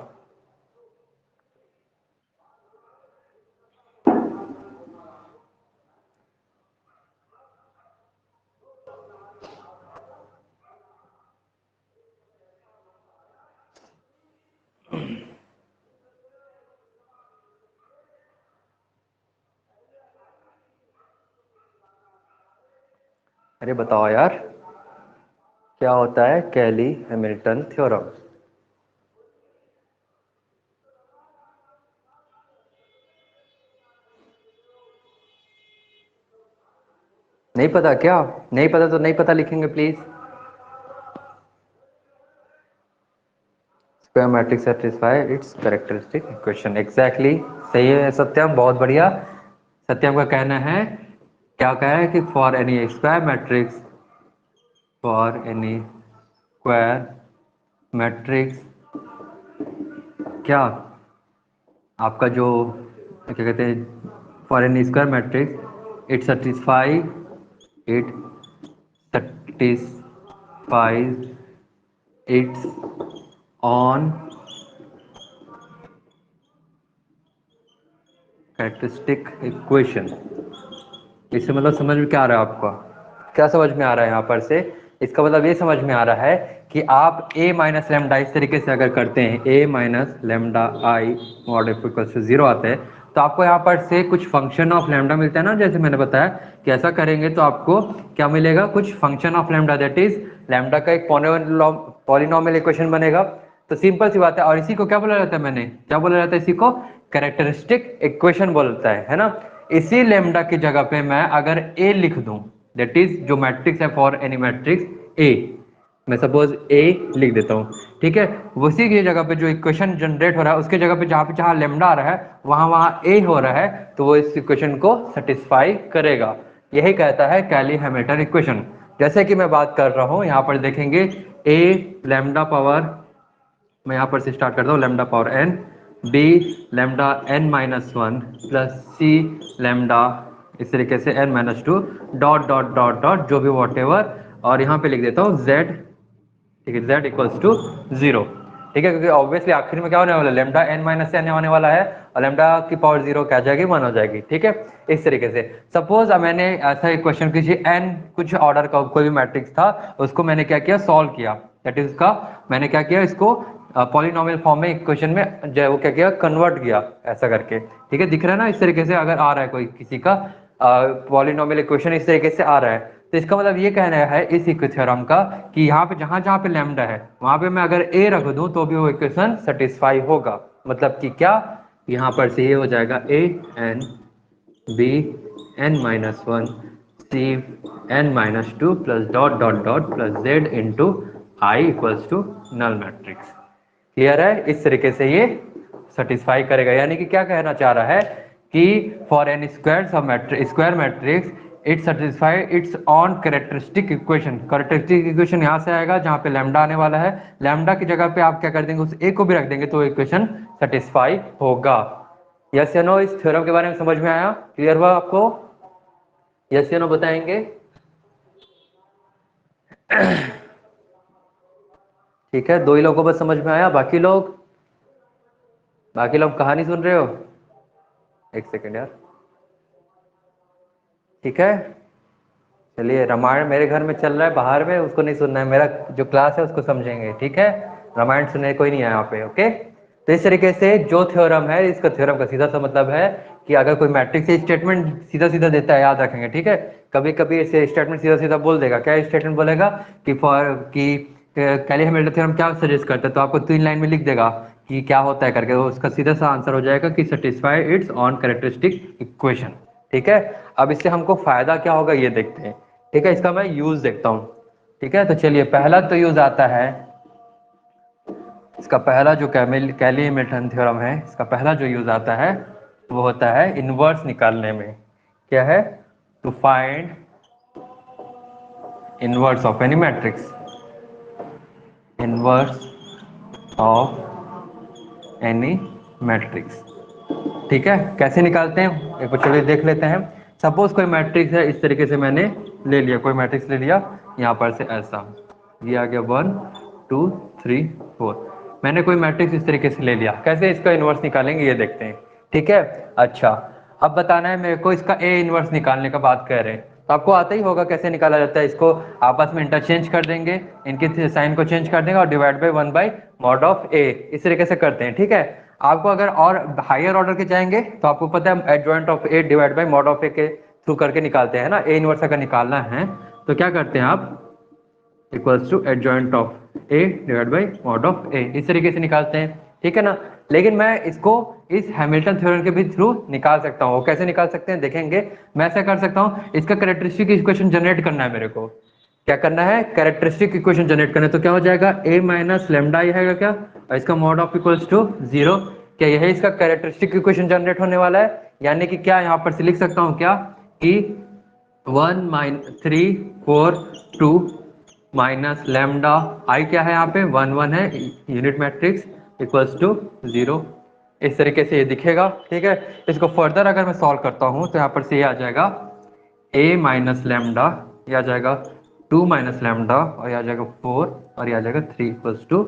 अरे बताओ यार, क्या होता है कैली हैमिल्टन थ्योरम? नहीं पता क्या? नहीं पता तो नहीं पता लिखेंगे please. Square matrix satisfy it's characteristic equation, exactly सही है सत्यम, बहुत बढ़िया। सत्यम का कहना है, क्या कहा है कि for N E square matrix, for N E square matrix, क्या आपका जो क्या कहते हैं, for N E square matrix it satisfy, it satisfies its own characteristic equation. इससे मतलब समझ में क्या आ रहा है आपका? क्या समझ में आ रहा है यहाँ पर से? इसका मतलब ये समझ में आ रहा है कि आप a माइनस लेमडा इस तरीके से अगर करते हैं, a minus lambda I mod of equal to zero आते हैं, तो आपको यहाँ पर से कुछ फंक्शन ऑफ लेमडा मिलता है ना, जैसे मैंने बताया कि ऐसा करेंगे तो आपको क्या मिलेगा, कुछ function of lambda, that is lambda का एक पॉलिनोमियल इक्वेशन बनेगा। तो सिंपल सी बात है, और इसी को क्या बोला जाता है, मैंने क्या बोला जाता है इसी को, कैरेक्टरिस्टिक इक्वेशन बोलता है ना। इसी लेमडा की जगह पे मैं अगर ए लिख दूं, दैट इज जो मैट्रिक्स है फॉर एनी मैट्रिक्स ए, मैं सपोज ए लिख देता हूँ, ठीक है। उसी की जगह पे जो इक्वेशन जनरेट हो रहा है उसके जगह पे जहाँ लेमडा आ रहा है वहां ए हो रहा है, तो वो इस इक्वेशन को सेटिस्फाई करेगा। यही कहता है कैली हैमिल्टन इक्वेशन। जैसे कि मैं बात कर रहा हूँ, यहाँ पर देखेंगे ए लैम्डा पावर, मैं यहाँ पर से स्टार्ट करता हूँ, lambda power n, B lambda n minus one plus C lambda इस तरीके से n minus two dot dot dot dot जो भी वॉट एवर, और यहाँ पे लिख देता हूँ जेड, ठीक है, z इक्वल्स टू 0, ठीक है, क्योंकि ऑब्वियसली आखिर में क्या होने वाला है, लेमडा n माइनस एन होने वाला है और लेमडा की पावर 0 क्या आ जाएगी, 1 हो जाएगी, ठीक है। इस तरीके से सपोज मैंने ऐसा एक क्वेश्चन कीजिए, n कुछ ऑर्डर का कोई भी मैट्रिक्स था, उसको मैंने क्या किया, सॉल्व किया, दैट इज का मैंने क्या किया, इसको पॉलिनोमियल फॉर्म में इक्वेशन में जो है वो क्या किया, कन्वर्ट किया ऐसा करके, ठीक है। दिख रहा है ना इस तरीके से, अगर आ रहा है कोई किसी का पॉलिनोमियल इक्वेशन इस तरीके से आ रहा है, तो इसका मतलब ये कहना है इस थ्योरम का कि यहाँ पे जहां जहां पे लैम्डा है वहां पे मैं अगर ए रख दूं तो भी वो इक्वेशन सेटिस्फाई होगा। मतलब कि क्या, यहाँ पर से ये हो जाएगा A n B n minus one C n minus two plus dot dot dot plus Z into I equals to null matrix. Clear है? इस तरीके से ये सेटिस्फाई करेगा। यानी कि क्या कहना चाह रहा है कि for N square matrix it satisfy its own characteristic equation. Characteristic equation यहाँ से आएगा जहाँ पे लैम्डा आने वाला है, लैम्डा की जगह पे आप क्या कर देंगे, उस ए को भी रख देंगे तो इक्वेशन सेटिस्फाई होगा। यस या नो, इस थ्योरम के बारे में समझ में आया? क्लियर हुआ आपको? यस या नो बताएंगे? ठीक है, दो ही लोगों को बस समझ में आया, बाकी लोग कहानी सुन रहे हो? एक सेकेंड यार, ठीक है। चलिए, रामायण मेरे घर में चल रहा है, बाहर में उसको नहीं सुनना है, मेरा जो क्लास है उसको समझेंगे, ठीक है। रामायण सुनने कोई नहीं है यहाँ पे, ओके। तो इस तरीके से जो थ्योरम है, इसका थ्योरम का सीधा सा मतलब है कि अगर कोई मैट्रिक्स से स्टेटमेंट सीधा सीधा देता है, याद रखेंगे, ठीक है। कभी कभी इसे स्टेटमेंट सीधा सीधा बोल देगा, क्या स्टेटमेंट बोलेगा कि फॉर कि कैली हैमिल्टन थ्योरम क्या सजेस्ट करता है, तो आपको 3 लाइन में लिख देगा कि क्या होता है करके, उसका सीधा सा आंसर हो जाएगा कि satisfy its own characteristic equation, ठीक है। अब इससे हमको फायदा क्या होगा ये देखते हैं, ठीक है। इसका मैं यूज देखता हूं, ठीक है। तो चलिए, पहला तो यूज आता है, इसका पहला जो कैली हैमिल्टन थ्योरम है, इसका पहला जो यूज आता है वो होता है इनवर्स निकालने में। क्या है? To find inverse of any matrix, inverse of any matrix, ठीक है। कैसे निकालते हैं एक बार चलिए देख लेते हैं। सपोज कोई मैट्रिक्स है, इस तरीके से मैंने ले लिया, कोई मैट्रिक्स ले लिया, यहाँ पर से ऐसा ये आ गया 1 2 3 4, मैंने कोई मैट्रिक्स इस तरीके से ले लिया। कैसे इसका इन्वर्स निकालेंगे ये देखते हैं, ठीक है। अच्छा, अब बताना है मेरे को, इसका ए इन्वर्स निकालने का बात कर रहे हैं, तो आपको आता ही होगा कैसे निकाला जाता है। इसको आपस में इंटरचेंज कर देंगे, इनके साइन को चेंज कर देंगे और divide by 1 by mod of A, इस तरीके से करते हैं, ठीक है। आपको अगर और हायर ऑर्डर के जाएंगे तो आपको पता है adjoint of A divide by mod of A के थ्रू करके निकालते हैं ना। ए इनवर्स अगर निकालना है तो क्या करते हैं आप, equals to adjoint of A divide by mod of A, इस तरीके से निकालते हैं, ठीक है ना। लेकिन मैं इसको इस हैमिल्टन थ्योरम के भी थ्रू निकाल सकता हूँ। कैसे निकाल सकते हैं देखेंगे। मैं ऐसा कर सकता हूँ, इसका कैरेक्टरिस्टिक इक्वेशन जनरेट करना है मेरे को। क्या करना है? कैरेक्टरिस्टिक इक्वेशन जनरेट करना है, तो क्या हो जाएगा, a माइनस लेमडा ही है क्या, और इसका मॉड ऑफ इक्वल्स टू 0। क्या यही इसका कैरेक्टरिस्टिक इक्वेशन जनरेट होने वाला है? यानी कि क्या यहाँ पर से लिख सकता हूँ क्या कि 1 माइनस 3 4 2 माइनस लेमडा आई क्या है, यहाँ पे 1 1 है, यूनिट मैट्रिक्स इक्वल्स टू 0। इस तरीके से ये दिखेगा, ठीक है। इसको फर्दर अगर मैं सॉल्व करता हूँ तो यहाँ पर से ये आ जाएगा a माइनस लेमडा, ये आ जाएगा 2 माइनस लेमडा, और ये आ जाएगा 4, और ये आ जाएगा 3 इक्वल्स टू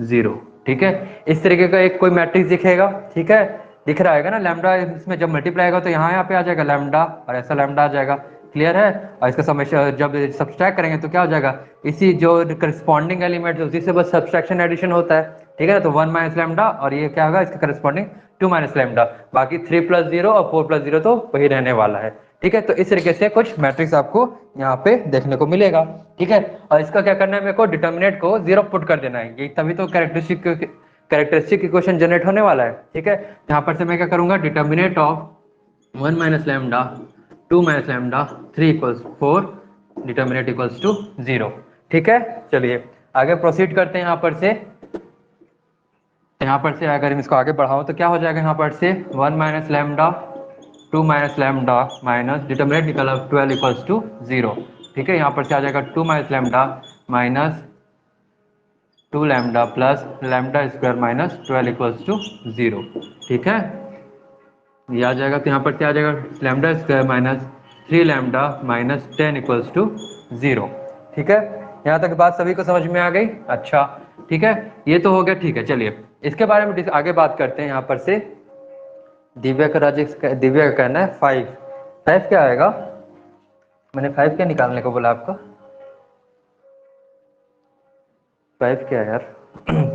0, ठीक है। इस तरीके का एक कोई मैट्रिक्स दिखेगा, ठीक है। दिख रहा है ना, लैम्डा इसमें जब मल्टीप्लाई आएगा तो यहाँ पे आ जाएगा लैम्डा, और ऐसा लैम्डा आ जाएगा, क्लियर है। और इसका समेशन जब सब्सट्रैक्ट करेंगे तो क्या हो जाएगा, इसी जो करस्पॉन्डिंग एलिमेंट है उसी से बस सब्सट्रैक्शन एडिशन होता है, ठीक है ना। तो 1 माइनस लैम्डा, और ये क्या होगा इसका करस्पॉन्डिंग 2 माइनस लैम्डा, बाकी 3 प्लस 0 और 4 प्लस 0 तो वही रहने वाला है, ठीक है। तो इस तरीके से कुछ मैट्रिक्स आपको यहाँ पे देखने को मिलेगा, ठीक है। और इसका क्या करना है, मेरे को डिटर्मिनेंट को 0 पुट कर देना है, ये तभी तो कैरेक्टरिस्टिक कैरेक्टरिस्टिक इक्वेशन जनरेट होने वाला है। ठीक है, यहाँ पर से मैं क्या करूंगा, determinant of 1 minus lambda 2 minus lambda 3 equals 4, determinant equals to 0। ठीक है, चलिए आगे प्रोसीड करते हैं। यहाँ पर से अगर हम इसको आगे बढ़ाऊं तो क्या हो जाएगा, यहाँ पर से 1 minus lambda 2 minus lambda minus determinate निकला 12 इक्वल्स टू 0। ठीक है, यहाँ पर से आ जाएगा 2 minus lambda minus 2 lambda plus lambda square minus 12 equals to 0। ठीक है, ये आ जाएगा तो यहाँ पर क्या आ जाएगा, lambda square minus 3 lambda minus 10 equals to 0। ठीक है, यहाँ तक बात सभी को समझ में आ गई। अच्छा ठीक है, ये तो हो गया। ठीक है, चलिए इसके बारे में आगे बात करते हैं। यहाँ पर से दिव्या का कहना है 5 क्या आएगा, मैंने 5 क्या निकालने को बोला आपको, 5 क्या है यार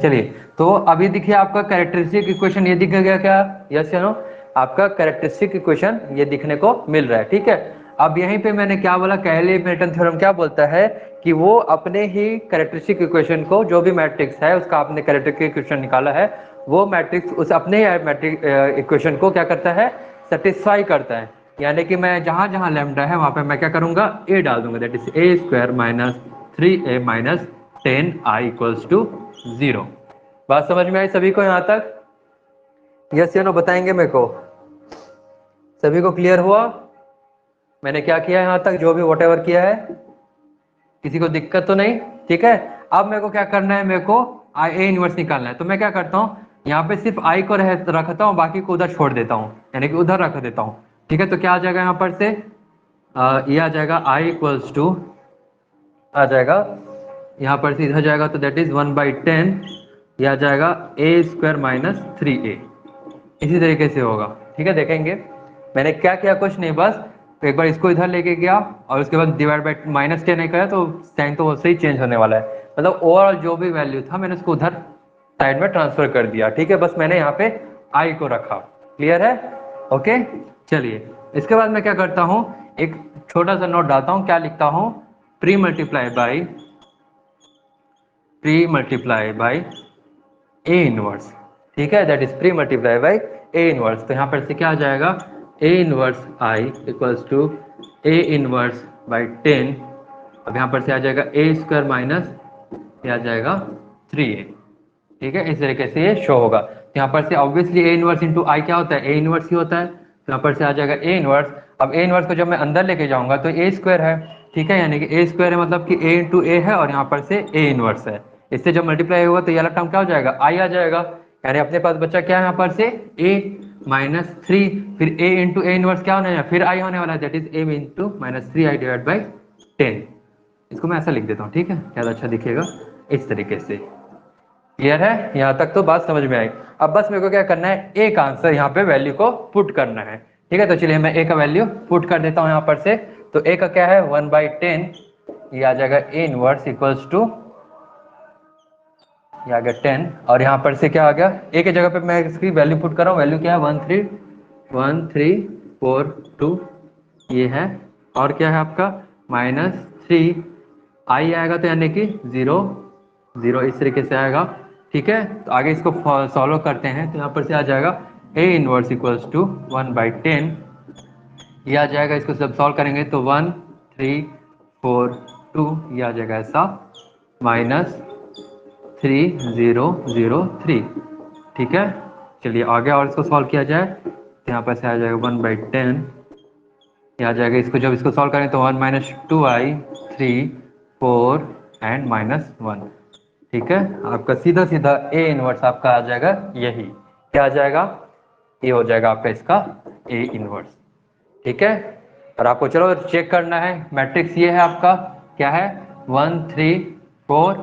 चलिए, तो अभी देखिए आपका कैरेक्टरिस्टिक इक्वेशन ये दिख गया क्या, यस या नो, आपका कैरेक्टरिस्टिक इक्वेशन ये दिखने को मिल रहा है। ठीक है, अब यहीं पे मैंने क्या बोला, कैयले-हैमिल्टन थ्योरम क्या बोलता है कि वो अपने ही कैरेक्टरिस्टिक इक्वेशन को, जो भी मैट्रिक्स है उसका आपने कैरेक्टरिस्टिक इक्वेशन निकाला है, वो मैट्रिक्स उस अपने ही मैट्रिक इक्वेशन को क्या करता है, सेटिस्फाई करता है। यानी कि मैं जहां जहां लैम्डा है वहां पे मैं क्या करूंगा, ए डाल दूंगा, that is A square minus 3a minus 10i equals to 0। बात समझ में आई सभी को यहाँ तक, यस या नो बताएंगे मेरे को, सभी को क्लियर हुआ मैंने क्या किया यहाँ तक, जो भी व्हाटएवर किया है, किसी को दिक्कत तो नहीं। ठीक है, अब मेरे को क्या करना है, मेरे को ए इनवर्स निकालना है। तो मैं क्या करता हूँ, यहाँ पे सिर्फ आई को रखता हूँ, बाकी को उधर छोड़ देता हूँ, यानी कि उधर रख देता हूँ। ठीक है, तो क्या आ जाएगा यहाँ पर से, ये आ जाएगा आई इक्वल्स टू, आ जाएगा यहाँ पर से इधर जाएगा तो दैट इज 1/10, ये आ जाएगा ए स्क्वायर माइनस 3a। इसी तरीके से होगा। ठीक है, देखेंगे मैंने क्या किया, कुछ नहीं, बस तो एक बार इसको इधर लेके गया और उसके बाद डिवाइड बाई -10 नहीं करा तो साइन तो वैसे ही चेंज होने वाला है, मतलब ओवरऑल जो भी वैल्यू था मैंने उसको उधर साइड में ट्रांसफर कर दिया। ठीक है, बस मैंने यहाँ पे आई को रखा। क्लियर है, ओके। चलिए इसके बाद मैं क्या करता हूँ, एक छोटा सा नोट डालता हूँ, क्या लिखता हूँ, pre multiply by A inverse. ठीक है, that is pre multiply by A inverse. तो यहाँ पर से क्या आ जाएगा, A inverse I equals to A inverse by 10। अब यहाँ पर से आ जाएगा ए स्क्वायर माइनस, ये आ जाएगा 3a। ठीक है, इस तरीके से ये शो होगा। तो यहाँ पर से ऑब्वियसली ए इनवर्स इंटू आई क्या होता है, ए इनवर्स ही होता है। तो यहाँ पर से आ जाएगा ए इनवर्स। अब ए इनवर्स को जब मैं अंदर लेके जाऊंगा तो ए स्क्वायर है। ठीक है, यानी कि ए स्क्वायर है मतलब कि ए इंटू ए है और यहाँ पर से ए इनवर्स है। इससे जब मल्टीप्लाई होगा तो ये वाला टर्म क्या हो जाएगा, आई आ जाएगा। यानी अपने पास बच्चा क्या है यहाँ पर से ए -3, फिर ए इंटू ए इनवर्स क्या होने वाला है, फिर आई होने वाला है, that is A into -3i divide by 10। इसको मैं ऐसा लिख देता हूँ, ठीक है, ज़्यादा अच्छा दिखेगा इस तरीके से। क्लियर है, यहाँ तक तो बात समझ में आई। अब बस मेरे को क्या करना है, एक आंसर यहाँ पे वैल्यू को पुट करना है। ठीक है, तो चलिए मैं ए का वैल्यू पुट कर देता हूँ यहाँ पर से। तो ए का क्या है 1/10, ये आ जाएगा ए इनवर्स इक्वल्स टू, ये आ गया 10, और यहाँ पर से क्या आ गया, ए के जगह पे मैं इसकी वैल्यू पुट कर रहा हूँ। वैल्यू क्या है 1342 ये है, और क्या है आपका -3 आई आएगा, तो यानी कि 0 0 इस तरीके से आएगा। ठीक है, तो आगे इसको सॉल्व करते हैं। तो यहाँ पर से आ जाएगा ए इनवर्स इक्वल्स टू 1/10, ये आ जाएगा। इसको सब सॉल्व करेंगे तो 1342 ये आ जाएगा ऐसा, -3003। ठीक है, चलिए आगे और इसको सॉल्व किया जाए। तो यहाँ पर से आ जाएगा 1/10, ये आ जाएगा। इसको जब इसको सॉल्व करें तो 1 - 2i 3 4 एंड -1। ठीक है, आपका सीधा सीधा ए इनवर्स आपका आ जाएगा, यही क्या आ जाएगा, ये हो जाएगा आपका इसका ए इनवर्स। ठीक है, और आपको चलो चेक करना है, मैट्रिक्स ये है आपका, क्या है 1 3 4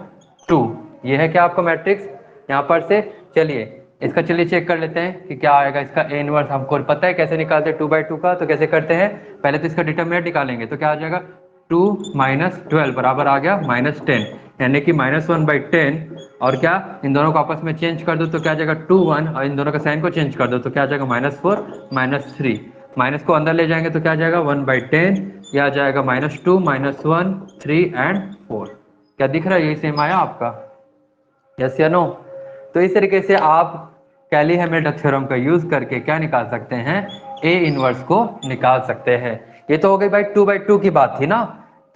2, ये है क्या आपका मैट्रिक्स यहाँ पर से। चलिए इसका चलिए चेक कर लेते हैं कि क्या आएगा इसका ए इनवर्स। हमको पता है कैसे निकालते हैं 2/2 का, तो कैसे करते हैं, पहले तो इसका डिटरमिनेंट निकालेंगे। तो क्या आ जाएगा 2 - 12 बराबर आ गया -10, यानी कि -1/10, और क्या इन दोनों को आपस में चेंज कर दो तो क्या आ जाएगा 2 1, और इन दोनों का साइन को चेंज कर दो तो क्या आ जाएगा -4 -3, माइनस को अंदर ले जाएंगे तो क्या आ जाएगा 1/10, यह आ जाएगा -2 -1 3 एंड 4। क्या दिख रहा है, यही सेम आया आपका, यस या नो। तो इस तरीके से आप कैली हैमिल्टन थ्योरम का यूज करके क्या निकाल सकते हैं, ए इनवर्स को निकाल सकते हैं। ये तो हो गई भाई 2/2 की बात थी ना।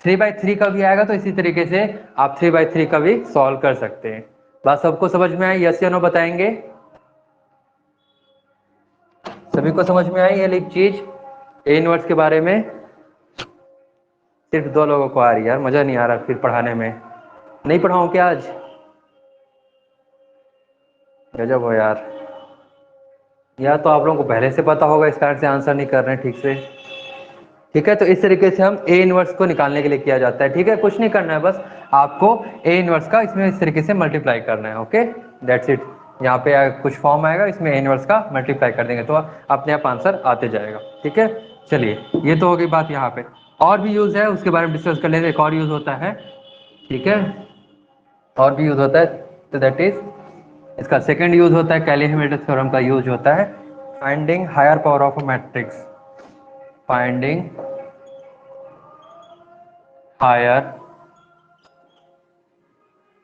3/3 का भी आएगा तो इसी तरीके से आप 3/3 का भी सॉल्व कर सकते हैं। बात सबको समझ में आई? यस या नो बताएंगे? सभी को समझ में आई ये चीज ए इनवर्स के बारे में? सिर्फ 2 लोगों को आ रही है यार, मजा नहीं आ रहा फिर पढ़ाने में। नहीं पढ़ाऊं क्या आज? गजब हो यार। या तो आप लोगों को पहले से पता होगा इस कारण से आंसर नहीं कर रहे हैं ठीक से। ठीक है, तो इस तरीके से हम ए इनवर्स को निकालने के लिए किया जाता है। ठीक है, कुछ नहीं करना है, बस आपको ए इनवर्स का इसमें इस तरीके से मल्टीप्लाई करना है। Okay, that's it. यहाँ पे कुछ फॉर्म आएगा, इसमें ए इनवर्स का मल्टीप्लाई कर देंगे तो अपने आप आंसर आते जाएगा। ठीक है, चलिए ये तो हो गई बात यहाँ पे। और भी यूज है उसके बारे में डिस्कस कर लेते हैं। एक और यूज होता है, ठीक है, और भी यूज होता है, तो दैट इज इसका सेकेंड यूज होता है, कैली हैमिल्टन थ्योरम का यूज होता है finding higher power of a matrix. Finding higher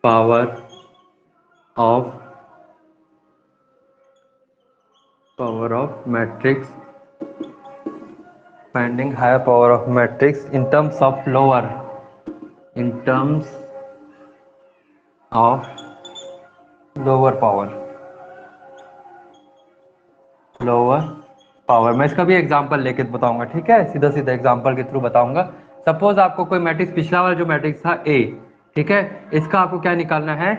power of matrix, finding higher power of matrix in terms of lower, in terms of lower power, lower power. मैं इसका भी example लेके बताऊंगा। ठीक है, सीधा सीधा एग्जांपल के थ्रू बताऊंगा। सपोज आपको कोई मैट्रिक्स, पिछला वाला जो मैट्रिक्स था ए, ठीक है, इसका आपको क्या निकालना है,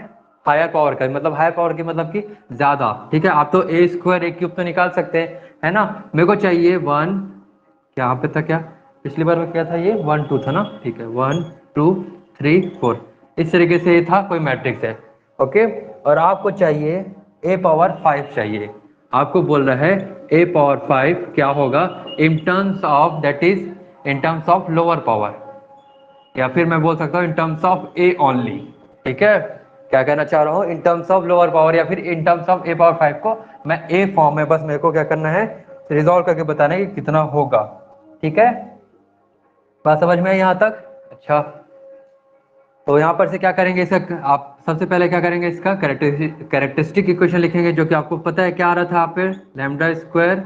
हायर पावर का। मतलब हायर पावर की मतलब कि ज्यादा। ठीक है, आप तो ए स्क्वायर ए क्यूब तो निकाल सकते हैं, है ना। मेरे को चाहिए 1, यहाँ पे था क्या, पिछली बार में क्या था, ये 1 2 था ना। ठीक है, 1 2 3 4, इस तरीके से ये था कोई मैट्रिक्स है। ओके, और आपको चाहिए ए पावर 5 चाहिए। आपको बोल रहा है ए पावर 5 क्या होगा in terms of, that is in terms of lower power, या फिर मैं बोल सकता हूँ in terms of A only. ठीक है, क्या कहना चाह रहा हूँ, in terms of lower power या फिर in terms of A power 5 को मैं ए फॉर्म में, बस मेरे को क्या करना है, रिजॉल्व करके बताना है कि कितना होगा। ठीक है, बात समझ में आई यहाँ तक? अच्छा, तो यहाँ पर से क्या करेंगे, इसका आप सबसे पहले क्या करेंगे, इसका कैरेक्टरिस्टिक इक्वेशन लिखेंगे, जो कि आपको पता है क्या आ रहा था यहाँ पे, लैम्डा स्क्वायर,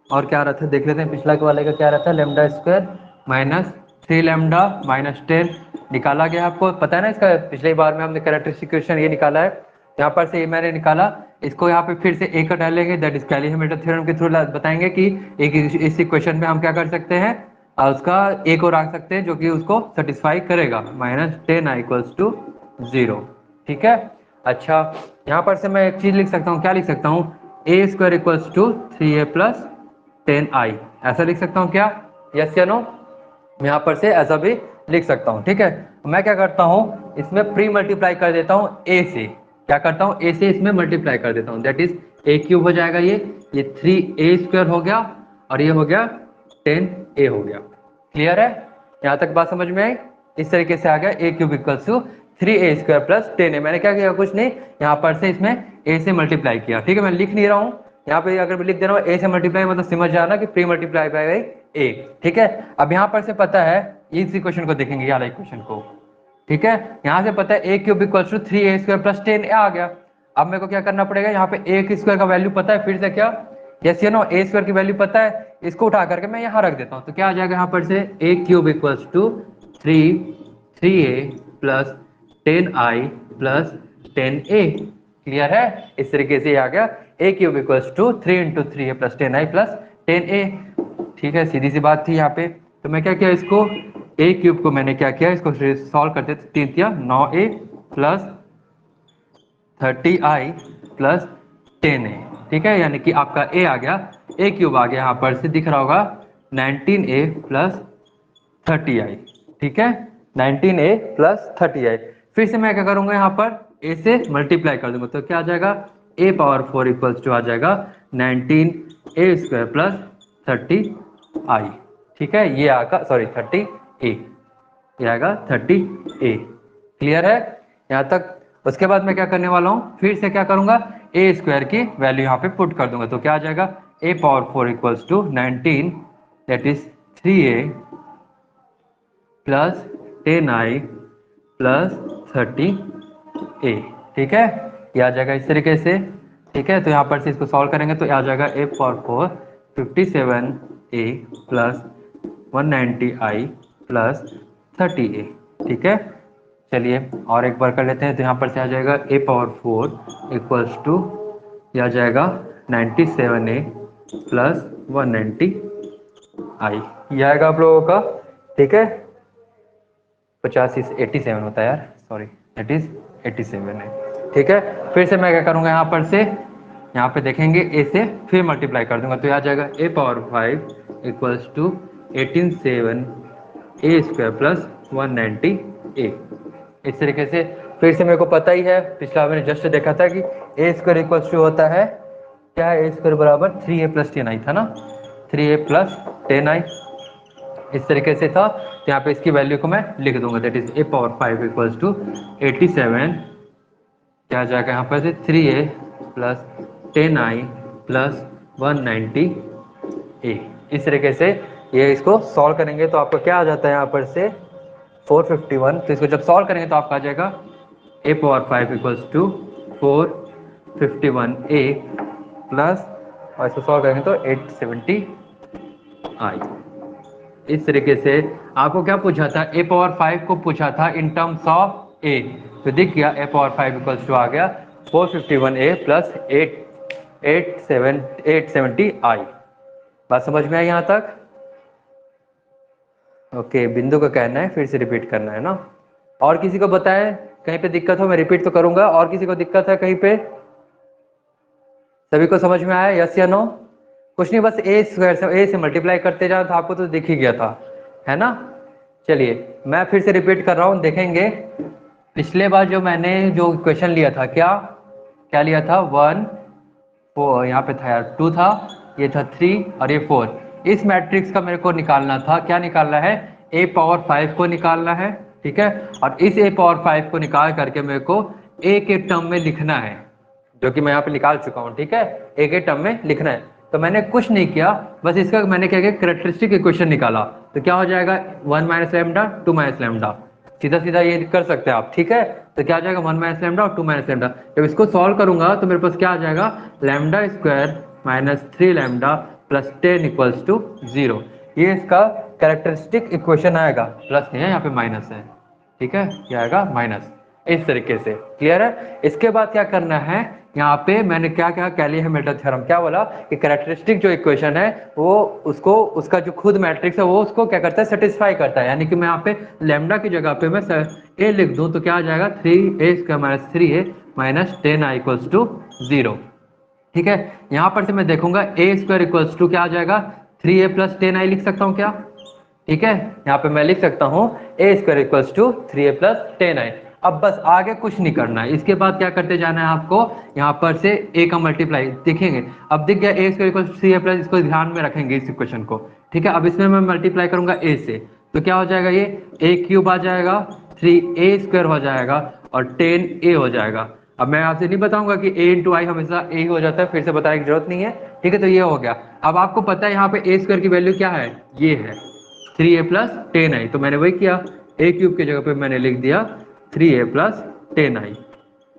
और क्या आ रहा था देख लेते हैं, पिछला के वाले का क्या आ रहा था, lambda square minus 3 lambda minus 10 निकाला गया। आपको पता है ना, इसका पिछली बार में हमने कैरेक्टरिस्टिक इक्वेशन ये निकाला है। यहाँ पर से ये मैंने निकाला, इसको यहाँ पे फिर से ए का डालेंगे, that is Cayley Hamilton theorem के थ्रू बताएंगे कि एक इस इक्वेशन में हम क्या कर सकते हैं, उसका ए को रख सकते हैं जो कि उसको सेटिस्फाई करेगा, -10i = 0। ठीक है, अच्छा, यहाँ पर से मैं एक चीज लिख सकता हूँ, क्या लिख सकता हूँ, a² = 3a + 10i, ऐसा लिख सकता हूँ क्या, यस या नो? यहाँ पर से ऐसा भी लिख सकता हूँ। ठीक है, मैं क्या करता हूँ, इसमें प्री मल्टीप्लाई कर देता हूँ ए से, क्या करता हूँ, ए से इसमें मल्टीप्लाई कर देता हूँ, दैट इज a³ हो जाएगा, ये 3a² हो गया, और ये हो गया 10a हो गया। क्लियर है, यहाँ तक बात समझ में आई? इस तरीके से आ गया a³ = 3a² + 10a। मैंने क्या किया, कुछ नहीं, यहाँ पर से इसमें a से मल्टीप्लाई किया। ठीक है, मैं लिख नहीं रहा हूँ यहाँ पे, अगर मैं लिख दे रहा हूँ a से मल्टीप्लाई मतलब समझ जाना कि प्री मल्टीप्लाई बाय a। ठीक है, अब यहाँ पर से पता है, इस इक्वेशन को देखेंगे, ये वाला इक्वेशन को। ठीक है, यहाँ से पता है a³ = 3a² + 10a आ गया। अब मेरे को क्या करना पड़ेगा, यहाँ पे a² का वैल्यू पता है, फिर से क्या, यस या नो, a² की वैल्यू पता है, इसको उठा करके मैं यहाँ रख देता हूँ, तो क्या आ जाएगा यहाँ पर से, a³ = 3a + 10i + 10a। Clear है, इस तरीके से आ गया a³ = 3 × 3a + 10i + 10a। ठीक है, सीधी सी बात थी यहाँ पे। तो मैं क्या किया, इसको a³ को मैंने क्या किया, इसको सॉल्व करते थे, 3 × 9a + 30i + 10a। ठीक है, यानी कि आपका a आ गया, a³ आ गया, यहाँ पर से दिख रहा होगा 19a + 30i। ठीक है, 19a + 30i। फिर से मैं क्या करूंगा, यहाँ पर a से मल्टीप्लाई कर दूंगा, तो क्या आ जाएगा, a⁴ = आ जाएगा 19a² + 30i। ठीक है, ये आएगा, सॉरी 30a, ये आएगा 30a। क्लियर है यहाँ तक? उसके बाद मैं क्या करने वाला हूँ, फिर से क्या करूंगा, a² की वैल्यू यहाँ पे पुट कर दूंगा, तो क्या आ जाएगा, a⁴ = 19, that is 3a + 10i + 30a। ठीक है, ये आ जाएगा इस तरीके से। ठीक है, तो यहाँ पर से इसको सॉल्व करेंगे तो आ जाएगा a power 4 57a plus 190i plus 30a। ठीक है, चलिए और एक बार कर लेते हैं। तो यहाँ पर से आ जाएगा a पावर 4 इक्वल्स टू, यह आ जाएगा 97a प्लस 190i, यह आएगा आप लोगों का। ठीक है, 85 87 होता है यार, सॉरी दैट इज 87 है। ठीक है, फिर से मैं क्या करूँगा, यहाँ पर से यहाँ पे देखेंगे a से फिर मल्टीप्लाई कर दूंगा तो यह आ जाएगा a power 5 equals to 187 a square plus 190a। इस तरीके से फिर से मेरे को पता ही है, पिछला मैंने जस्ट देखा था कि a स्क्वायर इक्वल्स टू होता है क्या है, a स्क्वायर बराबर 3a प्लस 10i था ना, 3a प्लस 10i इस तरीके से था। तो यहाँ पे इसकी वैल्यू को मैं लिख दूंगा, that is a power 5 equals to 87, क्या आ जाएगा यहाँ पर से 3a plus 10i plus 190a। इस तरीके से ये इसको सॉल्व करेंगे तो आपको क्या आ जाता है यहाँ पर से 451। तो इसको जब सॉल्व करेंगे तो आपका आ जाएगा a power 5 equals to 451a plus, और इसको सॉल्व करेंगे तो 870i। इस तरीके से आपको क्या पूछा था, a पावर 5 को पूछा था इन टर्म्स ऑफ a, तो दिख गया a पावर 5 इक्वल्स टू आ गया 451a प्लस 870i। बात समझ में आई यहाँ तक? ओके, बिंदु का कहना है फिर से रिपीट करना है ना। और किसी को बताए कहीं पे दिक्कत हो, मैं रिपीट तो करूंगा, और किसी को दिक्कत है कहीं पे? सभी को समझ में आया, यस या नो? कुछ नहीं, बस ए स्क्वायर से ए से मल्टीप्लाई करते जाओ तो आपको तो दिख ही गया था, है ना। चलिए मैं फिर से रिपीट कर रहा हूँ, देखेंगे पिछले बार जो मैंने जो क्वेश्चन लिया था, क्या क्या लिया था, 1 4 यहाँ पे था यार, 2 था, ये था 3 और ये 4। इस मैट्रिक्स का मेरे को निकालना था, क्या निकालना है, a पावर 5 को निकालना है। ठीक है, और इस a पावर 5 को निकाल करके मेरे को a के टर्म में लिखना है, जो कि मैं यहाँ पे निकाल चुका हूँ। ठीक है, a के टर्म में लिखना है। तो मैंने कुछ नहीं किया, बस इसका मैंने क्या किया, कैरेक्टरिस्टिक इक्वेशन निकाला। तो क्या हो जाएगा 1 माइनस लैम्डा 2 माइनस लैम्डा, सीधा सीधा ये कर सकते हैं आप। ठीक है, तो क्या आ जाएगा 1 माइनस लैम्डा और 2 माइनस लैम्डा। जब इसको सॉल्व करूंगा तो मेरे पास क्या आ जाएगा, lambda square minus 3 lambda plus 10 equals to 0। ये इसका कैरेक्टरिस्टिक इक्वेशन आएगा, प्लस नहीं है यहाँ पे माइनस है। ठीक है, ये आएगा माइनस, इस तरीके से। क्लियर है? इसके बाद क्या करना है, यहाँ पे मैंने क्या क्या कैली हैमिल्टन थ्योरम क्या बोला कि कैरेक्टरिस्टिक जो इक्वेशन है वो उसको, उसका जो खुद मैट्रिक्स है वो उसको क्या करता है, सेटिस्फाई करता है। यानी कि मैं यहाँ पे लैम्डा की जगह पे मैं ए लिख दूं तो क्या आ जाएगा 3a square minus 3a minus 10i equals to 0। ठीक है, यहाँ पर से मैं देखूंगा a स्क्वायर इक्वल्स टू क्या आ जाएगा 3a प्लस 10i लिख सकता हूँ क्या? ठीक है, यहाँ पे मैं लिख सकता हूँ a square equals to 3a plus 10i। अब बस आगे कुछ नहीं करना है, इसके बाद क्या करते जाना है आपको, यहाँ पर से a का मल्टीप्लाई देखेंगे। अब दिख गया a square equals to 3a plus, इसको ध्यान में रखेंगे इस इक्वेशन को। ठीक है, अब इसमें मैं मल्टीप्लाई करूंगा a से, तो क्या हो जाएगा, ये a क्यूब आ जाएगा, 3a स्क्वायर हो जाएगा और 10a हो जाएगा। अब मैं आपसे नहीं बताऊंगा कि a इंटू आई हमेशा a ही हो जाता है, फिर से बताने की जरूरत नहीं है। ठीक है, तो ये हो गया। अब आपको पता है यहाँ पे a स्क्वायर की वैल्यू क्या है, ये है 3a प्लस 10i, तो मैंने वही किया, a क्यूब की जगह पे मैंने लिख दिया 3a प्लस 10i।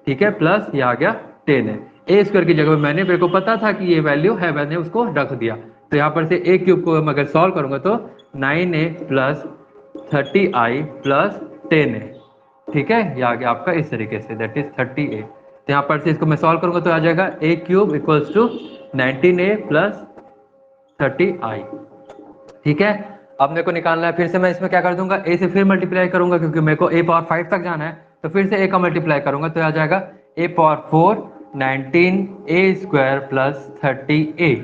ठीक है, प्लस ये आ गया 10 है, a स्क्वायर की जगह पे मैंने, मेरे को पता था कि ये वैल्यू है, मैंने उसको रख दिया। तो यहाँ पर से a क्यूब को मैं अगर सॉल्व करूंगा तो 9a plus 30i plus 10a। ठीक है, ये आ गया आपका इस तरीके से, दैट इज 30a। तो यहाँ पर से इसको मैं सॉल्व करूंगा तो आ जाएगा a cube equals to 19a plus 30i। ठीक है, अब मेरे को निकालना है, फिर से मैं इसमें क्या कर दूंगा, a से फिर मल्टीप्लाई करूंगा क्योंकि मेरे को a पावर 5 तक जाना है, तो फिर से a का मल्टीप्लाई करूंगा तो आ जाएगा a power 4 19a square plus 30a।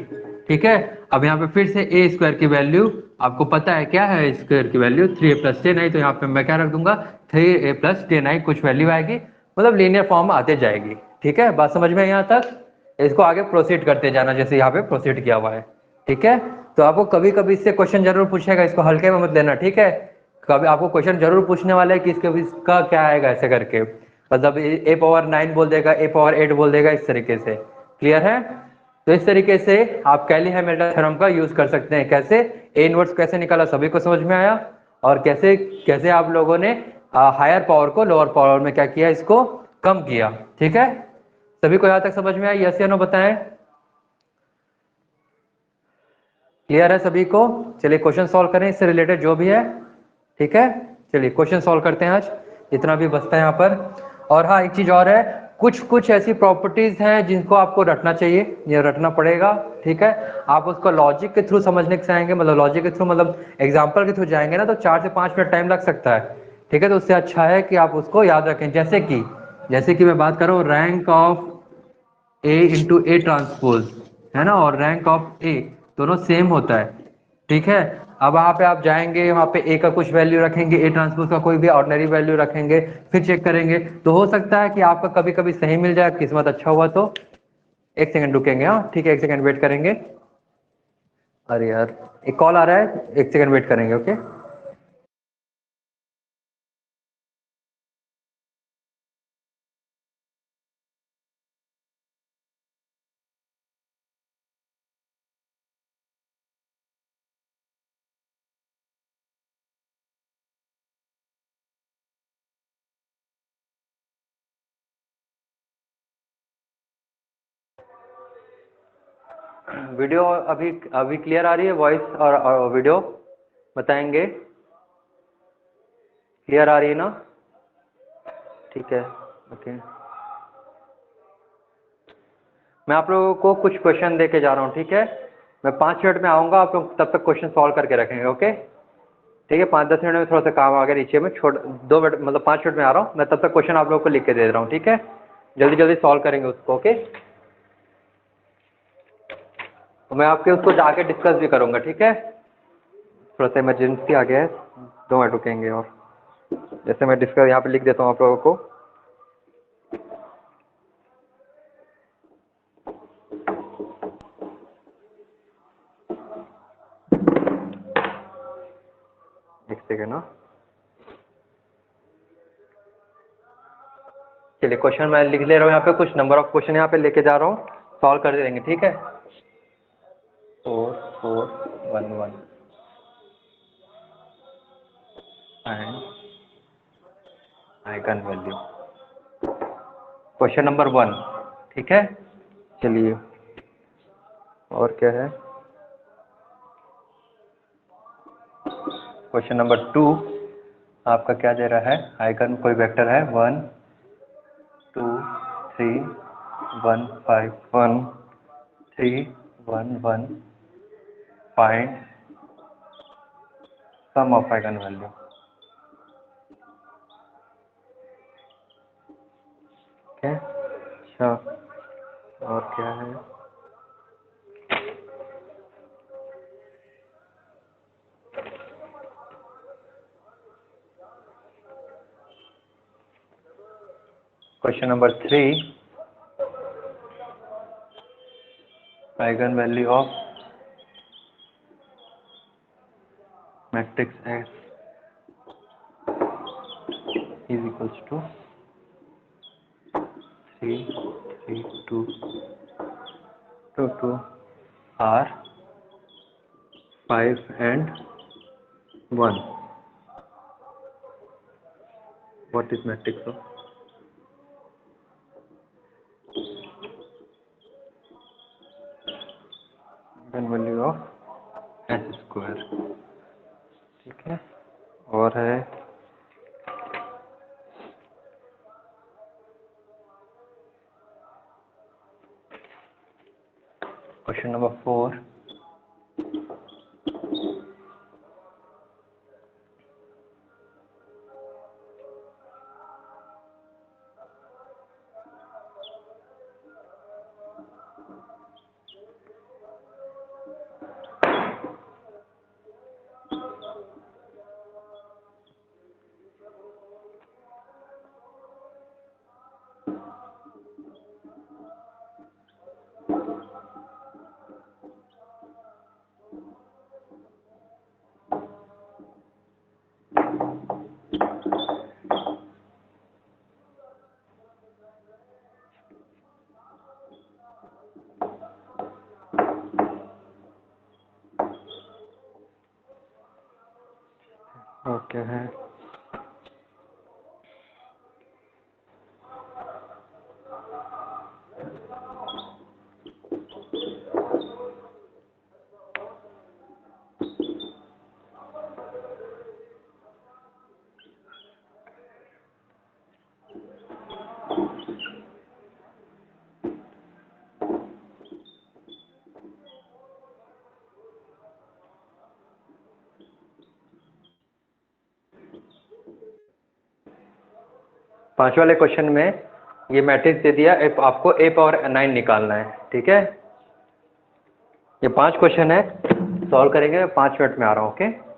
ठीक है, अब यहाँ पे फिर से a स्क्वायर की वैल्यू आपको पता है क्या है, स्क्वायर की वैल्यू 3a प्लस 10i, तो यहाँ पे मैं क्या रख दूंगा 3a प्लस 10i, कुछ वैल्यू आएगी, मतलब लीनियर फॉर्म आते जाएगी। ठीक है, बात समझ में यहाँ तक? इसको आगे प्रोसीड करते जाना जैसे यहाँ पे प्रोसीड किया हुआ है। ठीक है, तो आपको कभी कभी इससे क्वेश्चन जरूर पूछेगा, इसको हल्के में मत लेना। ठीक है, कभी आपको क्वेश्चन जरूर पूछने वाला है कि इसका क्या आएगा ऐसे करके, मतलब a पावर 9 बोल देगा, a पावर 8 बोल देगा, इस तरीके से। क्लियर है? तो इस तरीके से आप कैली हैमिल्टन थ्योरम का यूज कर सकते हैं। कैसे a इनवर्स कैसे निकाला, सभी को समझ में आया? और कैसे कैसे आप लोगों ने हायर पावर को लोअर पावर में क्या किया, इसको कम किया। ठीक है, सभी को यहाँ तक समझ में आया? यस या नो बताएं। क्लियर है सभी को? चलिए क्वेश्चन सॉल्व करें इससे रिलेटेड जो भी है, ठीक है। चलिए क्वेश्चन सॉल्व करते हैं आज, इतना भी बचता है यहाँ पर। और हाँ, एक चीज और है, कुछ कुछ ऐसी प्रॉपर्टीज हैं जिनको आपको रटना चाहिए, ये रटना पड़ेगा, ठीक है। आप उसको लॉजिक के थ्रू समझने के आएंगे, मतलब लॉजिक के थ्रू मतलब एग्जाम्पल के थ्रू जाएंगे ना, तो 4 से 5 मिनट टाइम लग सकता है, ठीक है। तो उससे अच्छा है कि आप उसको याद रखें। जैसे कि मैं बात कर रहा हूँ rank of A into A transpose, है ना, और रैंक ऑफ ए दोनों सेम होता है, ठीक है। अब वहां पे आप जाएंगे, वहां पे ए का कुछ वैल्यू रखेंगे, ए ट्रांसपोज का कोई भी ऑर्डिनरी वैल्यू रखेंगे, फिर चेक करेंगे, तो हो सकता है कि आपका कभी कभी सही मिल जाए, किस्मत अच्छा हुआ तो। एक सेकंड रुकेंगे, हाँ ठीक है, एक सेकंड वेट करेंगे। अरे यार, एक कॉल आ रहा है, एक सेकंड वेट करेंगे, ओके। वीडियो अभी अभी क्लियर आ रही है, वॉइस और वीडियो बताएंगे, क्लियर आ रही है ना? ठीक है, ओके। मैं आप लोगों को कुछ क्वेश्चन दे के जा रहा हूँ, ठीक है। मैं 5 मिनट में आऊँगा, आप लोग तब तक क्वेश्चन सॉल्व करके रखेंगे, ओके। ठीक है, 5-10 मिनट में थोड़ा सा काम आ गया नीचे में, छोड़ 2 मिनट मतलब 5 मिनट में आ रहा हूँ मैं, तब तक क्वेश्चन आप लोगों को लिख के दे रहा हूँ, ठीक है। जल्दी जल्दी सॉल्व करेंगे उसको, ओके। तो मैं आपके उसको जाके डिस्कस भी करूँगा, ठीक है। थोड़ा सा इमरजेंसी आ गया है, 2 मिनट रुकेंगे। और जैसे मैं डिस्कस यहाँ पे लिख देता हूँ आप लोगों को। एक सेकेंड ना, चलिए क्वेश्चन मैं लिख ले रहा हूँ यहाँ पे, कुछ नंबर ऑफ क्वेश्चन यहाँ पे लेके जा रहा हूँ, सॉल्व कर देंगे, ठीक है। 4 4 1 1 and eigen value, question number 1, ठीक है। चलिए, और क्या है, क्वेश्चन नंबर 2 आपका क्या दे रहा है, आइगन कोई वेक्टर है 1 2 3 1 5 1 3 1 1, find sum of eigen value, ठीक है। अच्छा, और क्या है, question number 3 eigen value of matrix S is equals to 3 3 2 2 2 R 5 and 1, what is matrix of eigen value of S square, ठीक है। और है क्वेश्चन नंबर 4 और क्या है, पांच वाले क्वेश्चन में ये मैट्रिक्स दे दिया, आपको a पावर 9 निकालना है, ठीक है। ये 5 क्वेश्चन है, सॉल्व करेंगे, 5 मिनट में आ रहा हूँ, ओके।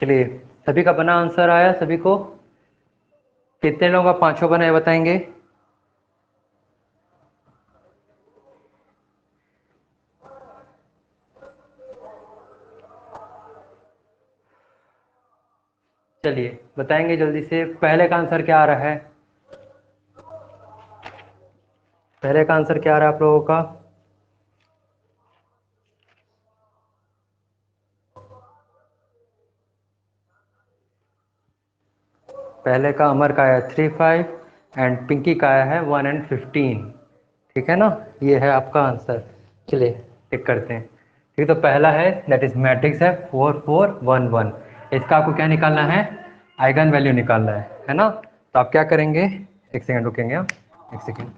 चलिए, सभी का बना आंसर आया सभी को? कितने लोगों का पांचों बना है बताएंगे? चलिए बताएंगे जल्दी से, पहले का आंसर क्या आ रहा है? पहले का आंसर क्या आ रहा है आप लोगों का? पहले का अमर का आया 3, 5 एंड पिंकी का आया है 1 एंड 15। ठीक है ना, ये है आपका आंसर। चलिए टिक करते हैं। ठीक, तो पहला है दैट इज मैट्रिक्स है 4, 4, 1, 1। इसका आपको क्या निकालना है? आइगन वैल्यू निकालना है ना? तो आप क्या करेंगे, एक सेकंड रुकेंगे आप, एक सेकंड।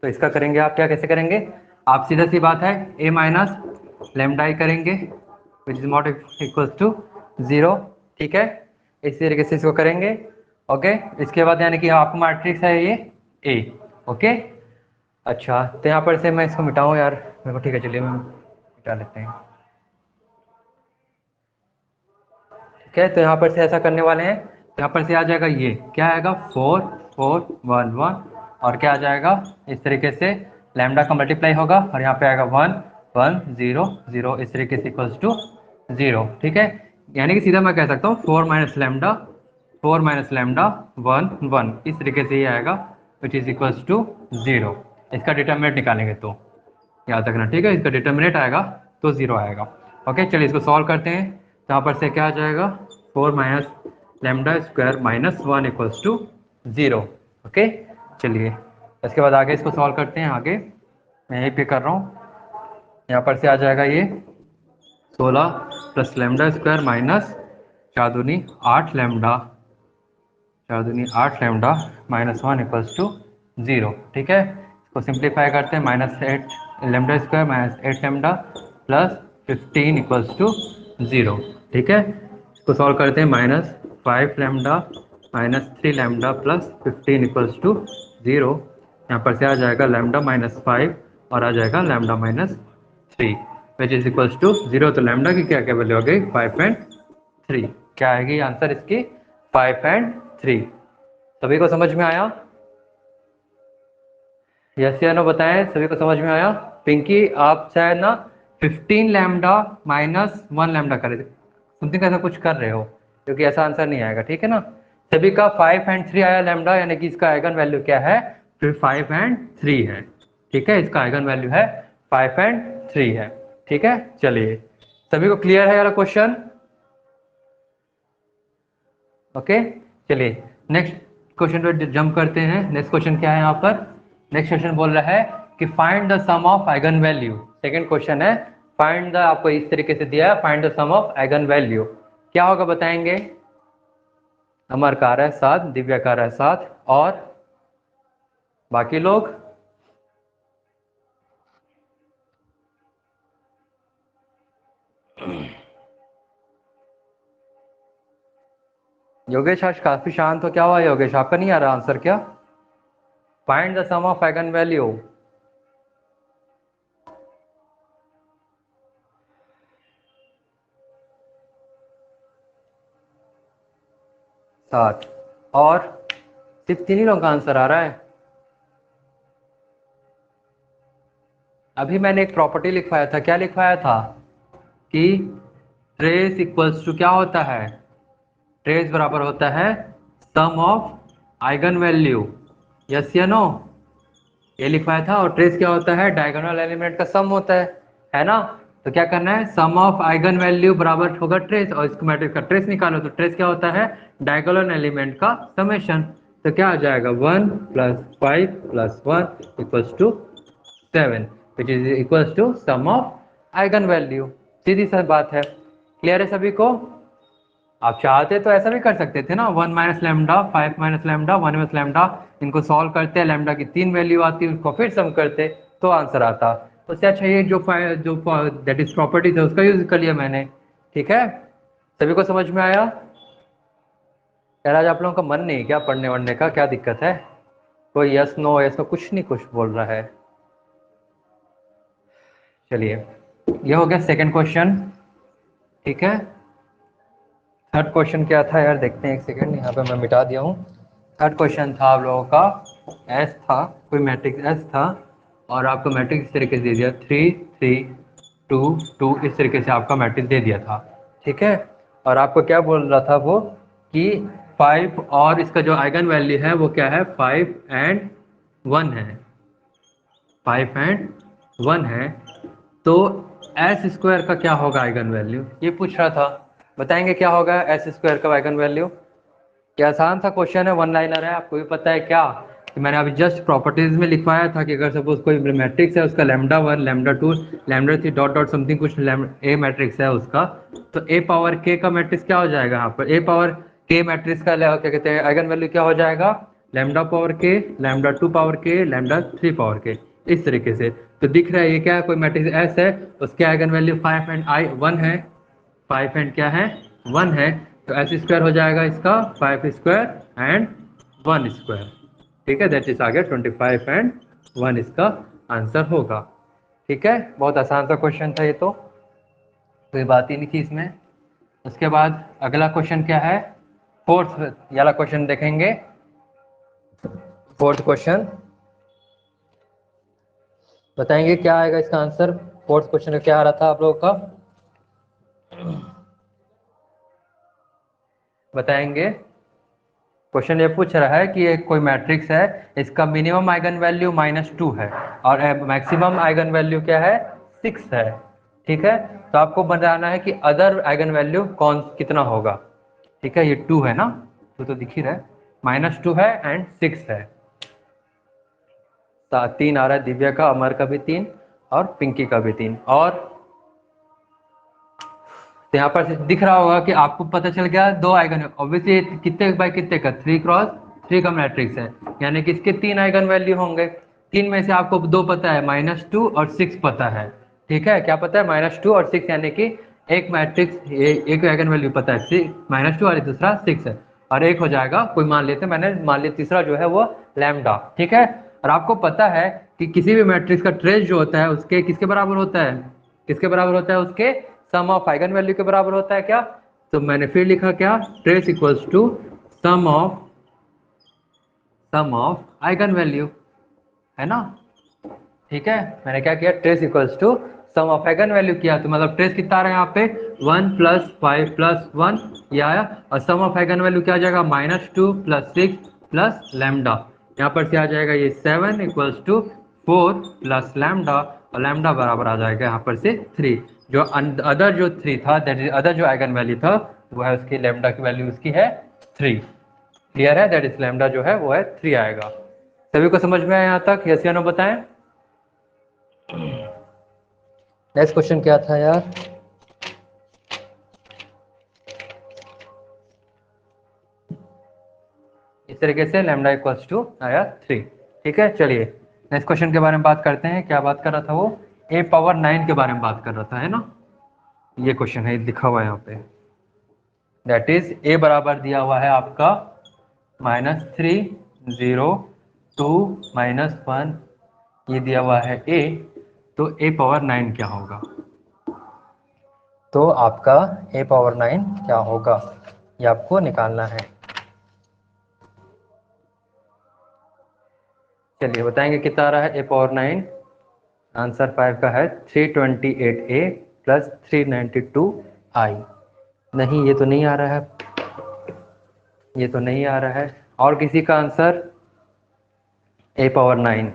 तो इसका करेंगे आप क्या, कैसे करेंगे? आप सीधा सी बात है a माइनस लेमडा ही करेंगे which is not equals to 0। ठीक है, इस तरीके से इसको करेंगे। ओके, इसके बाद यानी कि आपका मैट्रिक्स है ये a। ओके, अच्छा तो यहाँ पर से मैं इसको मिटाऊँ यार मेरे को, ठीक है चलिए मैं मिटा लेते हैं। ठीक है, तो यहाँ पर से ऐसा करने वाले हैं, तो यहाँ पर से आ जाएगा ये क्या आएगा 4, 4, 1, 1 और क्या आ जाएगा इस तरीके से लैम्डा का मल्टीप्लाई होगा और यहाँ पे आएगा 1, 1, 0, 0 इस तरीके से इक्वल्स टू 0। ठीक है, यानी कि सीधा मैं कह सकता हूँ 4 माइनस लैम्डा 1, 1 इस तरीके से ये आएगा विच इज इक्वल्स टू 0। इसका डिटर्मिनेंट निकालेंगे तो याद रखना, ठीक है, इसका डिटर्मिनेंट आएगा तो 0 आएगा। ओके, चलिए इसको सॉल्व करते हैं। तो यहाँ पर से क्या आ जाएगा 4 - λ² - 1 इक्वल्स टू 0। ओके, चलिए इसके बाद आगे इसको सॉल्व करते हैं। आगे मैं यहीं पे कर रहा हूँ, यहाँ पर से आ जाएगा ये 16 + λ² - 4 दूनी 8 λ 4 दूनी 8 λ - 1 इक्वल्स टू 0। ठीक है, इसको सिंप्लीफाई करते हैं -8 λ² - 8 λ +15 इक्वल्स टू 0। ठीक है, इसको सॉल्व करते हैं -5 λ - 3 λ +15 इक्वल्स टू 0। यहाँ पर से आ जाएगा λ-5 और आ जाएगा λ-3 विच इज इक्वल्स टू 0। तो लैम्डा की क्या क्या वैल्यू आ गई 5 एंड 3। क्या आएगी आंसर इसकी 5 एंड 3। सभी को समझ में आया? यस या नो बताएं, सभी को समझ में आया? पिंकी आप शायद ना 15 लैम्डा -1 लैम्डा कर रहे थे, समथिंग ऐसा कुछ कर रहे हो, क्योंकि ऐसा आंसर नहीं आएगा। ठीक है ना, सभी का 5 एंड 3 आया लैम्डा, यानी कि इसका आइगन वैल्यू क्या है फिर 5 एंड 3 है। ठीक है, इसका आइगन वैल्यू है 5 एंड 3 है। ठीक है, चलिए सभी को क्लियर है यार क्वेश्चन? ओके, चलिए नेक्स्ट क्वेश्चन पे जंप करते हैं। नेक्स्ट क्वेश्चन क्या है यहाँ पर? नेक्स्ट क्वेश्चन बोल रहा है कि find the sum of eigen value. Second question है फाइंड द, आपको इस तरीके से दिया है find the sum of eigen value. क्या होगा बताएंगे? अमर का आ रहा है 7, दिव्या का आ रहा है 7 और बाकी लोग? योगेश आज काफी शांत हो, क्या हुआ योगेश, आपका नहीं आ रहा आंसर क्या? Find the sum of eigen value. 7 और सिर्फ 3 ही लोगों का आंसर आ रहा है। अभी मैंने एक प्रॉपर्टी लिखवाया था, क्या लिखवाया था कि ट्रेस इक्वल्स टू क्या होता है, ट्रेस बराबर होता है sum of eigen value. Yes या नो, ये लिखवाया था। और ट्रेस क्या होता है, डायगोनल एलिमेंट का सम होता है ना? तो क्या करना है, सम ऑफ आइगन वैल्यू बराबर होगा ट्रेस, और इसको मैट्रिक्स का ट्रेस निकालो। तो ट्रेस क्या होता है, डायगोनल एलिमेंट का समेशन। तो क्या आ जाएगा 1 + 5 + 1 equals to 7 which is equals to sum of eigen value. सीधी सी बात है, क्लियर है सभी को? आप चाहते तो ऐसा भी कर सकते थे ना, 1 - λ 5 - λ 1 - λ, इनको सॉल्व करते, लैम्डा की 3 वैल्यू आती है उसको फिर सम करते तो आंसर आता। तो उससे अच्छा ये जो दैट इज प्रॉपर्टीज है उसका यूज कर लिया मैंने। ठीक है, सभी को समझ में आया? यार आज आप लोगों का मन नहीं क्या पढ़ने वढ़ने का, क्या दिक्कत है? कोई यस नो ऐसा कुछ नहीं कुछ बोल रहा है। चलिए, ये हो गया सेकंड क्वेश्चन। ठीक है, थर्ड क्वेश्चन क्या था यार, देखते हैं एक सेकंड, यहाँ पे मैं मिटा दिया हूँ। थर्ड क्वेश्चन था आप लोगों का, एस था, कोई मैट्रिक्स एस था, और आपको मैट्रिक्स इस तरीके से दे दिया, 3 3 2 2, इस तरीके से आपका मैट्रिक्स दे दिया था। ठीक है, और आपको क्या बोल रहा था वो कि 5 और इसका जो आइगन वैल्यू है वो क्या है, 5 एंड 1 है, 5 एंड 1 है। तो एस स्क्वायर का क्या होगा आइगन वैल्यू, ये पूछ रहा था। बताएंगे क्या होगा एस स्क्वायर का आइगन वैल्यू। क्या आसान सा क्वेश्चन है, वन लाइनर है। आपको भी पता है क्या कि मैंने अभी जस्ट प्रॉपर्टीज में लिखवाया था कि अगर सपोज कोई मैट्रिक्स है, उसका lambda 1 lambda 2 lambda 3 dot dot something कुछ ए मैट्रिक्स है उसका, तो ए पावर के का मैट्रिक्स क्या हो जाएगा, यहाँ पर ए पावर के मैट्रिक्स का क्या कहते हैं आइगन वैल्यू क्या हो जाएगा, लैम्डा पावर के, लैम्डा 2 पावर के, लैम्डा 3 पावर के, इस तरीके से। तो दिख रहा है ये क्या है, कोई मैट्रिक्स एस है, उसके आइगन वैल्यू 5 एंड 1 है, 5 एंड क्या है 1 है। तो एस स्क्वायर हो जाएगा इसका 5 स्क्वायर एंड 1 स्क्वायर। ठीक है, दैट इज आ गया 25 एंड 1 इसका आंसर होगा। ठीक है, बहुत आसान सा क्वेश्चन था ये तो, कोई बात ही नहीं थी इसमें। उसके बाद अगला क्वेश्चन क्या है, फोर्थ वाला क्वेश्चन देखेंगे। फोर्थ क्वेश्चन बताएंगे क्या आएगा इसका आंसर। फोर्थ क्वेश्चन क्या आ रहा था आप लोगों का, बताएंगे। क्वेश्चन ये पूछ रहा है कि एक कोई मैट्रिक्स है, इसका मिनिमम आइगन वैल्यू -2 है और मैक्सिमम आइगन वैल्यू क्या है 6 है। ठीक है, तो आपको बताना है कि अदर आइगन वैल्यू कौन कितना होगा। ठीक है, ये 2 है ना, तो दिख ही रहा है, -2 है एंड 6 है। 3 आ रहा है, दिव्या का, अमर का भी 3 और पिंकी का भी 3। और तो यहाँ पर दिख रहा होगा कि आपको पता चल गया दो आइगन, ऑब्वियसली कितने बाय कितने का 3 × 3 का मैट्रिक्स है, यानी कि इसके 3 आइगन वैल्यू होंगे। 3 में से आपको 2 पता है, -2 और 6 पता है। ठीक है, क्या पता है, -2 और 6, यानी कि एक मैट्रिक्स एक आइगन वैल्यू पता है -2 और दूसरा 6 है, और एक हो जाएगा कोई मान लेते हैं, मैंने मान लिया तीसरा जो है वो लैम्डा। ठीक है, और आपको पता है कि किसी भी मैट्रिक्स का ट्रेस जो होता है उसके किसके बराबर होता है, किसके बराबर होता है, उसके सम ऑफ आइगन वैल्यू के बराबर होता है क्या। तो मैंने फिर लिखा क्या, trace equals to sum of eigen value, है ना। ठीक है, मैंने क्या किया, trace equals to sum of eigen value किया, तो मतलब ट्रेस कितना आ रहा है यहाँ पे 1 + 5 + 1 ये आया, और सम ऑफ आइगन वैल्यू क्या आ जाएगा, -2 + 6 + लैम्डा, यहाँ पर से आ जाएगा ये 7 = 4 + लैम्डा, और लैम्डा बराबर आ जाएगा यहाँ पर से 3। जो अदर जो 3 था, दैट इज अदर जो आइगन वैल्यू था वो है उसकी लैम्डा की वैल्यू उसकी है 3। क्लियर है, दैट इज लैम्डा जो है वो है 3 आएगा। सभी को समझ में आया यहाँ तक, यस या नो बताएं। नेक्स्ट क्वेश्चन क्या था यार, इस तरीके से लैम्डा इक्वल्स टू आया 3। ठीक है, चलिए नेक्स्ट क्वेश्चन के बारे में बात करते हैं। क्या बात कर रहा था वो, a⁴ के बारे में बात कर रहा था, है ना। ये क्वेश्चन है लिखा हुआ है यहाँ पे, दैट इज a बराबर दिया हुआ है आपका -3 0 2 -1, ये दिया हुआ है a, तो a⁴ क्या होगा, तो आपका a⁴ क्या होगा ये आपको निकालना है। चलिए बताएंगे कितना आ रहा है a⁴ आंसर 5 का है 328a + 392i। नहीं ये तो नहीं आ रहा है, ये तो नहीं आ रहा है। और किसी का आंसर a⁴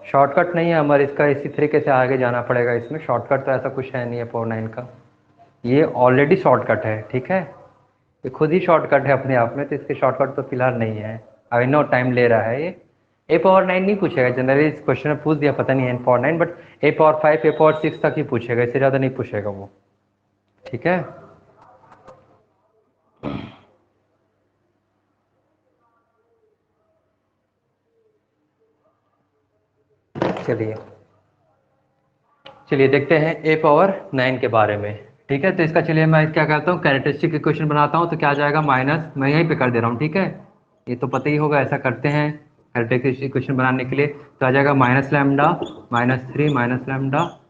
शॉर्टकट नहीं है हमारे इसका, इसी तरीके से आगे जाना पड़ेगा, इसमें शॉर्टकट तो ऐसा कुछ है नहीं है a⁴ का, ये ऑलरेडी शॉर्टकट है। ठीक है, ये खुद ही शॉर्टकट है अपने आप में, तो इसके शॉर्टकट तो फिलहाल नहीं है, अभी नो टाइम ले रहा है ये। a⁴ नहीं पूछेगा जनरली, इस क्वेश्चन में पूछ दिया पता नहीं है a⁴ बट a⁴ 5 a⁴ 6 तक ही पूछेगा, इससे ज़्यादा नहीं पूछेगा वो। ठीक है, चलिए चलिए देखते हैं ए पावर 9 के बारे में। ठीक है, तो इसका चलिए मैं क्या करता हूँ, कैरेक्टरिस्टिक इक्वेशन बनाता हूँ। तो क्या आ जाएगा, माइनस, मैं यहीं पे कर दे रहा हूँ। ठीक है, ये तो पता ही होगा, ऐसा करते हैं कैरेक्टरिस्टिक इक्वेशन बनाने के लिए। तो आ जाएगा माइनस लैम्डा -3 माइनस लैम्डा,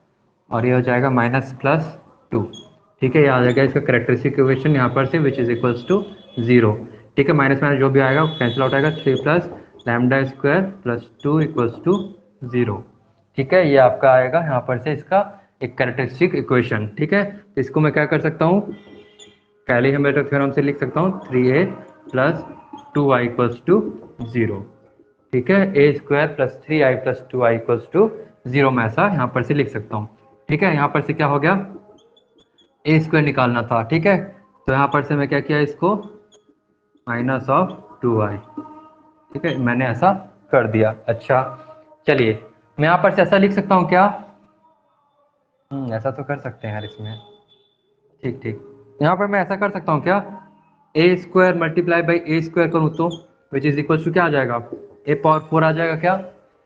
और ये हो जाएगा -+2। ठीक है, ये आ जाएगा इसका कैरेक्टरिस्टिक इक्वेशन यहाँ पर से, विच इज इक्वल्स टू 0। ठीक है, माइनस माइनस जो भी आएगा वो कैंसिल आउट आएगा। 3 + λ² + 2 = 0। ठीक है, ये आपका आएगा यहाँ पर से इसका एक कैरेक्टरिस्टिक इक्वेशन। ठीक है, तो इसको मैं क्या कर सकता हूँ, कैली-हैमिल्टन थ्योरम से लिख सकता हूँ 3a + 2i = 0। ठीक है, a² + 3i + 2i = 0 मैं ऐसा यहाँ पर से लिख सकता हूँ। ठीक है, यहाँ पर से क्या हो गया, a² निकालना था। ठीक है, तो यहाँ पर से मैं क्या किया, इसको -2i। ठीक है, मैंने ऐसा कर दिया। अच्छा, चलिए मैं यहाँ पर से ऐसा लिख सकता हूँ क्या, ऐसा तो कर सकते हैं यार इसमें। ठीक ठीक, यहाँ पर मैं ऐसा कर सकता हूँ क्या, a² × a² करूँ तो विच इज इक्वल टू क्या आ जाएगा, a⁴ आ जाएगा क्या,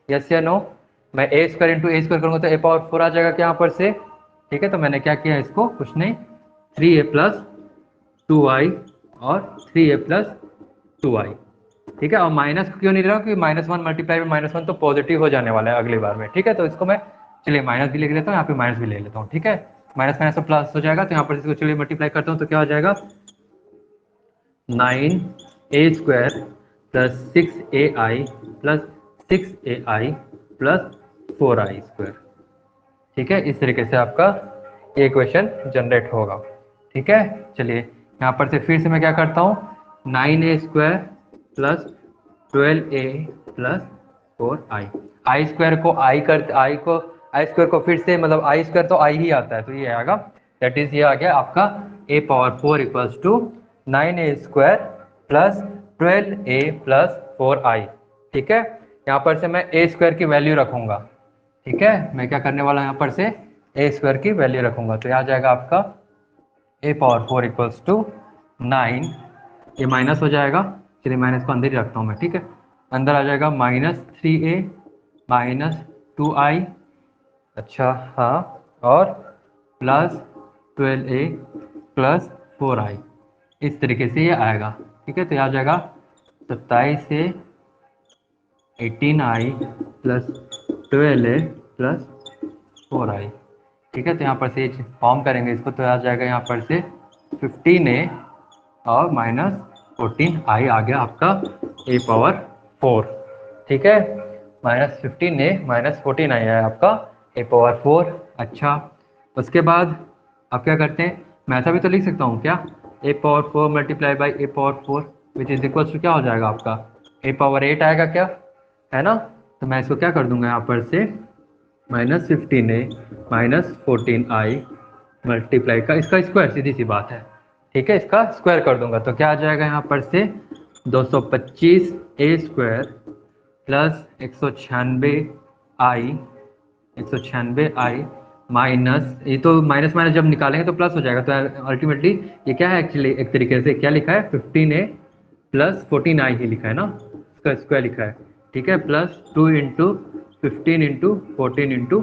यस या नो। मैं a² × a² करूँगा तो a⁴ आ जाएगा क्या यहाँ पर से। ठीक है, तो मैंने क्या किया, इसको कुछ नहीं, 3a + 2i और 3a + 2i। ठीक है, और माइनस क्यों नहीं ले रहा हूँ, क्योंकि -1 × -1 तो पॉजिटिव हो जाने वाला है अगली बार में। ठीक है, तो इसको मैं चलिए माइनस भी लिख लेता हूँ, यहाँ पे माइनस भी ले लेता हूँ। ठीक है, माइनस माइनस तो प्लस हो जाएगा, तो यहाँ पर इसको चलिए मल्टीप्लाई करता हूँ, तो क्या हो जाएगा, 9a² + 6ai + 6ai + 4i²। ठीक है, इस तरीके से आपका ये इक्वेशन जनरेट होगा। ठीक है, चलिए यहाँ पर से फिर से मैं क्या करता हूँ, 9a² + 12a + 4i। i² को i² को फिर से, मतलब i² तो i ही आता है, तो ये आएगा, दैट इज ये आ गया आपका a⁴ = 9a² + 12a + 4i। ठीक है, यहाँ पर से मैं a² की वैल्यू रखूंगा। ठीक है, मैं क्या करने वाला यहाँ पर से a² की वैल्यू रखूंगा, तो यहाँ जाएगा आपका a⁴ = 9, ये माइनस हो जाएगा। चलिए माइनस को अंदर ही रखता हूँ मैं। ठीक है, अंदर आ जाएगा -3a -2i, अच्छा हाँ, और +12a + 4i, इस तरीके से ये आएगा। ठीक है, तो यहाँ आ जाएगा 27 से 18i + 12a + 4i। ठीक है, तो यहाँ पर से फॉर्म करेंगे इसको, तो आ जाएगा यहाँ पर से 15a और -14i आ गया आपका a⁴। ठीक है, -15a -14i है आपका a⁴। अच्छा, उसके बाद आप क्या करते हैं, मैं ऐसा भी तो लिख सकता हूँ क्या, a⁴ × a⁴ which is equal to क्या हो जाएगा आपका, a⁴ आएगा क्या, है ना। तो मैं इसको क्या कर दूंगा यहाँ पर से, -15a -14i मल्टीप्लाई का इसका स्क्वायर, सीधी सी बात है। ठीक है, इसका स्क्वायर कर दूंगा, तो क्या आ जाएगा यहाँ पर से 225a² + 196i माइनस, ये तो माइनस माइनस जब निकालेंगे तो प्लस हो जाएगा, तो अल्टीमेटली ये क्या है, एक्चुअली एक तरीके से क्या लिखा है, 15a + 14i ही लिखा है ना, इसका स्क्वायर लिखा है। ठीक है, +2 × 15 × 14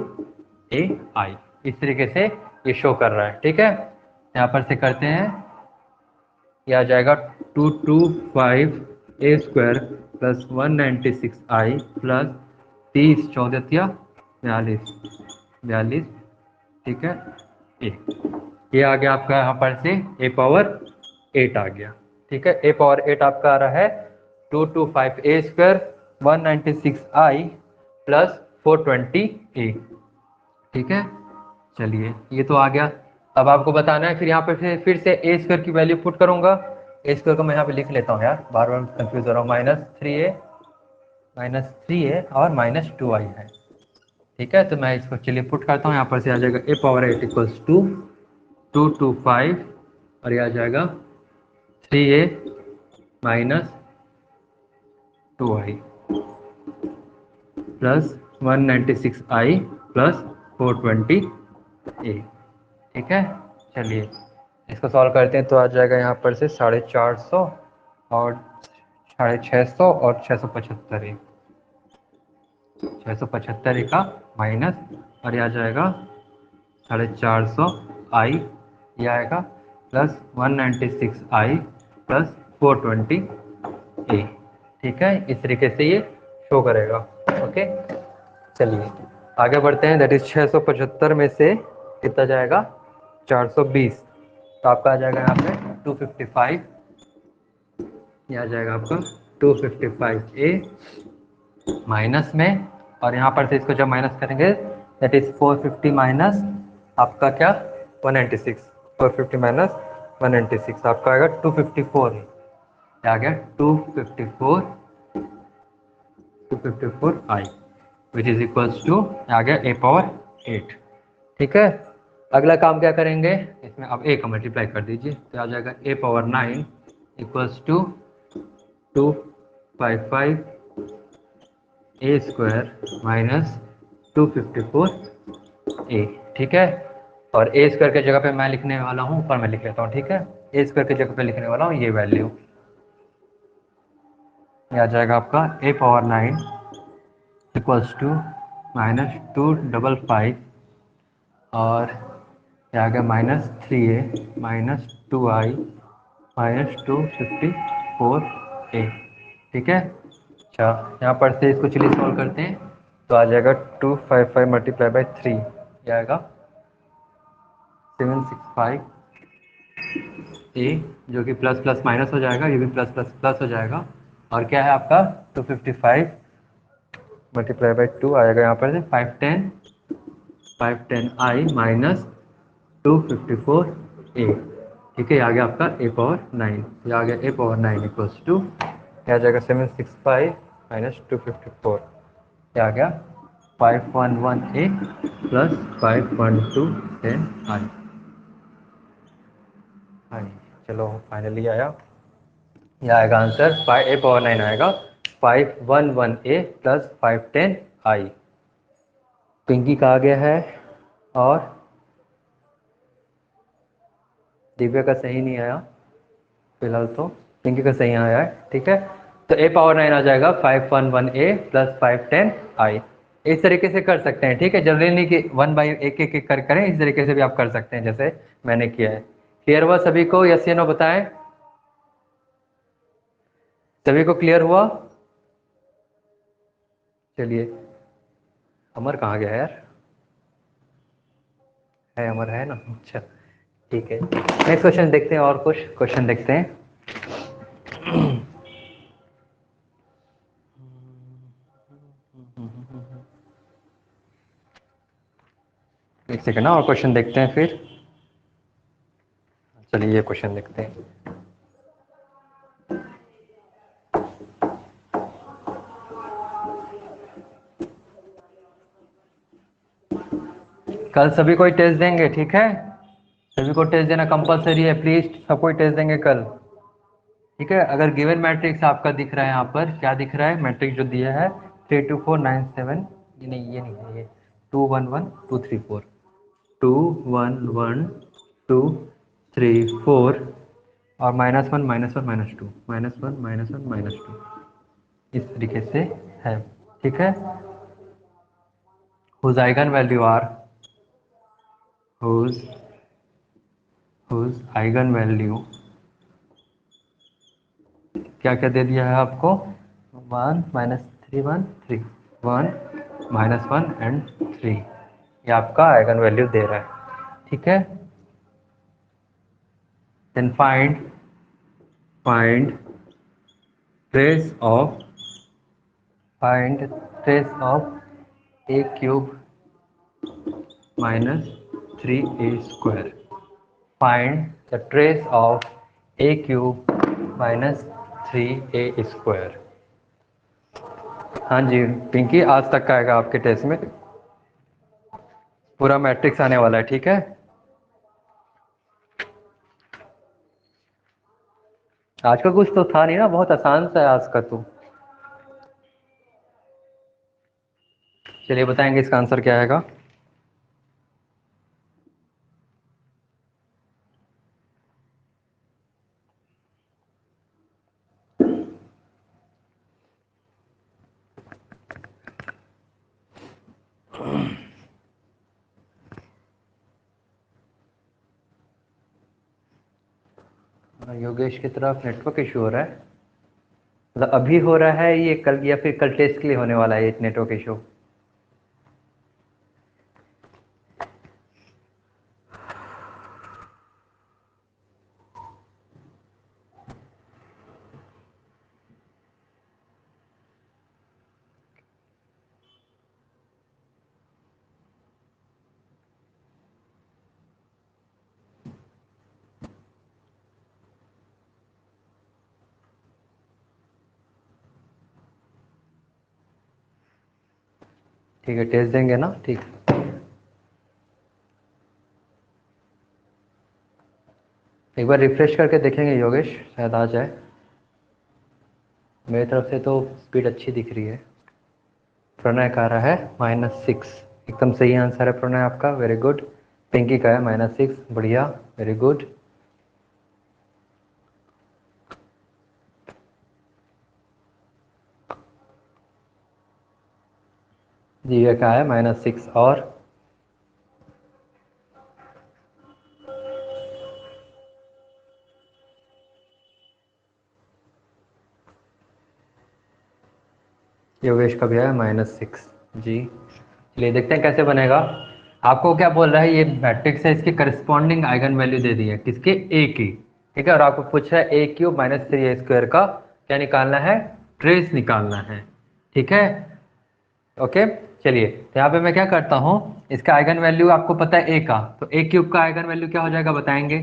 × ai, इस तरीके से ये शो कर रहा है। ठीक है, यहाँ पर से करते हैं, यह आ जाएगा 225a² + 196i + 30 चौदतिया 42। ठीक है, ये आ गया आपका यहाँ पर से a⁴ आ गया। ठीक है, a⁴ आपका आ रहा है 225a² 196i + 420a। ठीक है, चलिए ये तो आ गया। अब आपको बताना है, फिर यहाँ पे फिर से a² की वैल्यू पुट करूंगा। a² को मैं यहाँ पे लिख लेता हूँ यार, बार बार कंफ्यूज हो रहा हूँ, -3a और -2i है। ठीक है, तो मैं इसको चलिए पुट करता हूँ, यहाँ पर से आ जाएगा a⁴ = 225, और ये आ जाएगा 3a -2i + 196i + 420a। ठीक है, चलिए इसको सॉल्व करते हैं, तो आ जाएगा यहाँ पर से 450 और 650 और 675 का माइनस, और ये आ जाएगा 450 i ये आएगा प्लस 196 i प्लस 420 a। ठीक है, इस तरीके से ये शो करेगा। ओके, चलिए आगे बढ़ते हैं। दैट इज 675 में से कितना जाएगा 420, तो आपका आ जाएगा यहाँ पे 255, ये आ जाएगा आपका 255 a माइनस में, और यहाँ पर से इसको जब माइनस करेंगे दैट इज 450 माइनस आपका क्या 196, 450 माइनस 196 आपका आएगा 254, ये आ गया 254 i which is equals to आ गया a पावर 8। ठीक है, अगला काम क्या करेंगे, इसमें अब a का मल्टीप्लाई कर दीजिए, तो आ जाएगा a power 9 equals to 255 a square minus 254 a। ठीक है, और a स्क्वायर के जगह पे मैं लिखने वाला हूँ, ऊपर मैं लिख लेता हूँ। ठीक है, a स्क्वायर की जगह पे लिखने वाला हूँ ये वैल्यू, ये आ जाएगा आपका a पावर 9 इक्वल्स टू -255 और ये आ गया -3a minus 2i minus 254 a। ठीक है, अच्छा यहाँ पर से इसको चलिए सॉल्व करते हैं, तो आ जाएगा 255 मल्टीप्लाई बाई 3, ये आएगा 765 a, जो कि प्लस प्लस माइनस हो जाएगा, ये भी प्लस प्लस प्लस हो जाएगा, और क्या है आपका 255 मल्टीप्लाई बाई 2 आएगा यहाँ पर से 510 i माइनस 254 a। ठीक है, ये आ गया आपका a पावर 9, ये आ गया a पावर 9 इक्वल्स टू, ये आ जाएगा 765 माइनस 254, ये आ गया 511 a प्लस 512 10 i। चलो फाइनली आया, ये आएगा आंसर 5 a पावर 9 आएगा 511 a प्लस 510 i। पिंकी कहा गया है, और दिव्या का सही नहीं आया फिलहाल, तो पिंकी का सही आया है। ठीक है, तो a पावर 9 आ जाएगा 511 a प्लस 510 i। इस तरीके से कर सकते हैं। ठीक है, जरूरी नहीं कि वन बाई एक एक एक कर करें, इस तरीके से भी आप कर सकते हैं जैसे मैंने किया है। क्लियर हुआ सभी को, यस या नो बताएं, सभी को क्लियर हुआ? चलिए, अमर कहाँ गया यार, है अमर है ना, अच्छा ठीक है। नेक्स्ट क्वेश्चन देखते हैं, और कुछ क्वेश्चन देखते हैं। एक सेकंड ना, और क्वेश्चन देखते हैं फिर। चलिए ये क्वेश्चन देखते हैं। कल सभी कोई टेस्ट देंगे, ठीक है, सभी को टेस्ट देना कंपलसरी है, प्लीज सब कोई टेस्ट देंगे कल। ठीक है, अगर गिवन मैट्रिक्स आपका दिख रहा है, यहाँ पर क्या दिख रहा है, मैट्रिक्स जो दिया है 32497, ये नहीं है, ये 211 234, 211 234 और -1 -1 -2 -1 -1 -2 इस तरीके से है। ठीक है, whose eigenvalue are whose eigenvalue क्या क्या दे दिया है आपको, 1 -3 1 3 1 -1 एंड 3, ये आपका आइगन वैल्यू दे रहा है। ठीक है, then find trace of a cube minus 3a square, find the trace of a cube minus 3a square. हाँ जी पिंकी, आज तक का आएगा आपके टेस्ट में, पूरा मैट्रिक्स आने वाला है। ठीक है, आज का कुछ तो था नहीं ना, बहुत आसान सा है आज का तो। चलिए बताएंगे इसका आंसर क्या आएगा। योगेश की तरफ नेटवर्क इशू हो रहा है, मतलब अभी हो रहा है ये कल, या फिर कल टेस्ट के लिए होने वाला है ये नेटवर्क इशू? ठीक है, टेस्ट देंगे ना, ठीक। एक बार रिफ्रेश करके देखेंगे योगेश, शायद आ जाए। मेरी तरफ से तो स्पीड अच्छी दिख रही है। प्रणय का आ रहा है -6, एकदम सही आंसर है प्रणय आपका, वेरी गुड। पिंकी का है -6, बढ़िया, वेरी गुड। दिव्या का है -6, और योगेश का भी है -6 जी। चलिए देखते हैं कैसे बनेगा। आपको क्या बोल रहा है, ये मैट्रिक्स है, इसके करस्पॉन्डिंग आइगन वैल्यू दे दी है, किसके? ए की, ठीक है। और आपको पूछ रहा है a³ - 3a² का क्या निकालना है? ट्रेस निकालना है, ठीक है। ओके, चलिए तो यहाँ पे मैं क्या करता हूँ, इसका आइगन वैल्यू आपको पता है ए का, तो a³ का आइगन वैल्यू क्या हो जाएगा बताएंगे?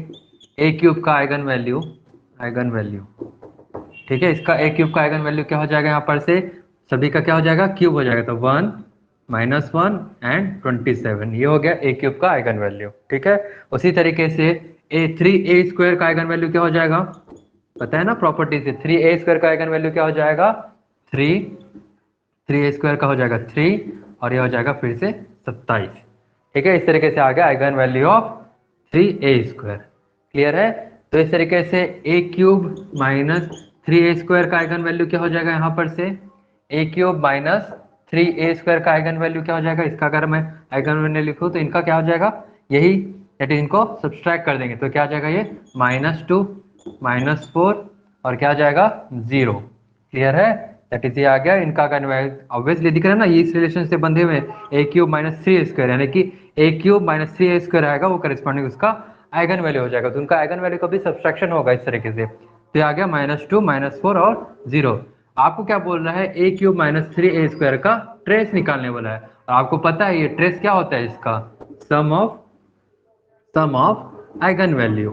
a³ का आइगन वैल्यू, ठीक है, इसका a³ का आइगन वैल्यू क्या हो जाएगा यहाँ पर से? सभी का क्या हो जाएगा? क्यूब हो जाएगा, तो 1 -1 एंड 27, ये हो गया a³ का आइगन वैल्यू, ठीक है। उसी तरीके से 3a² का आइगन वैल्यू क्या हो जाएगा? पता है ना प्रॉपर्टी से, 3a² का आइगन वैल्यू क्या हो जाएगा? 3a² का हो जाएगा 3, और ये हो जाएगा फिर से 27, ठीक है। इस तरीके से आ गया eigen value of 3a², clear है। तो इस तरीके से a³ - 3a² का आइगन वैल्यू क्या हो जाएगा यहाँ पर से? a³ - 3a² का आइगन वैल्यू क्या हो जाएगा? इसका अगर मैं आइगन वैल्यू लिखूँ तो इनका क्या हो जाएगा? यही, दैट इज इनको सब्सट्रैक्ट कर देंगे तो क्या आ जाएगा? ये -2 -4 और क्या आ जाएगा? 0, क्लियर है। दैट इज ये आ गया इनका आइगन वैल्यू, ऑब्वियसली दिख रहा है ना, ये इस रिलेशन से बंधे हुए a³ - 3a², यानी कि a³ - 3a² आएगा, वो करस्पॉन्डिंग उसका आइगन वैल्यू हो जाएगा, तो उनका आइगन वैल्यू का भी सब्सट्रैक्शन होगा इस तरीके से। तो ये आ गया -2 -4 और 0। आपको क्या बोल रहा है? a³ - 3a² का ट्रेस निकालने वाला है, और आपको पता है ये ट्रेस क्या होता है इसका? सम ऑफ आइगन वैल्यू,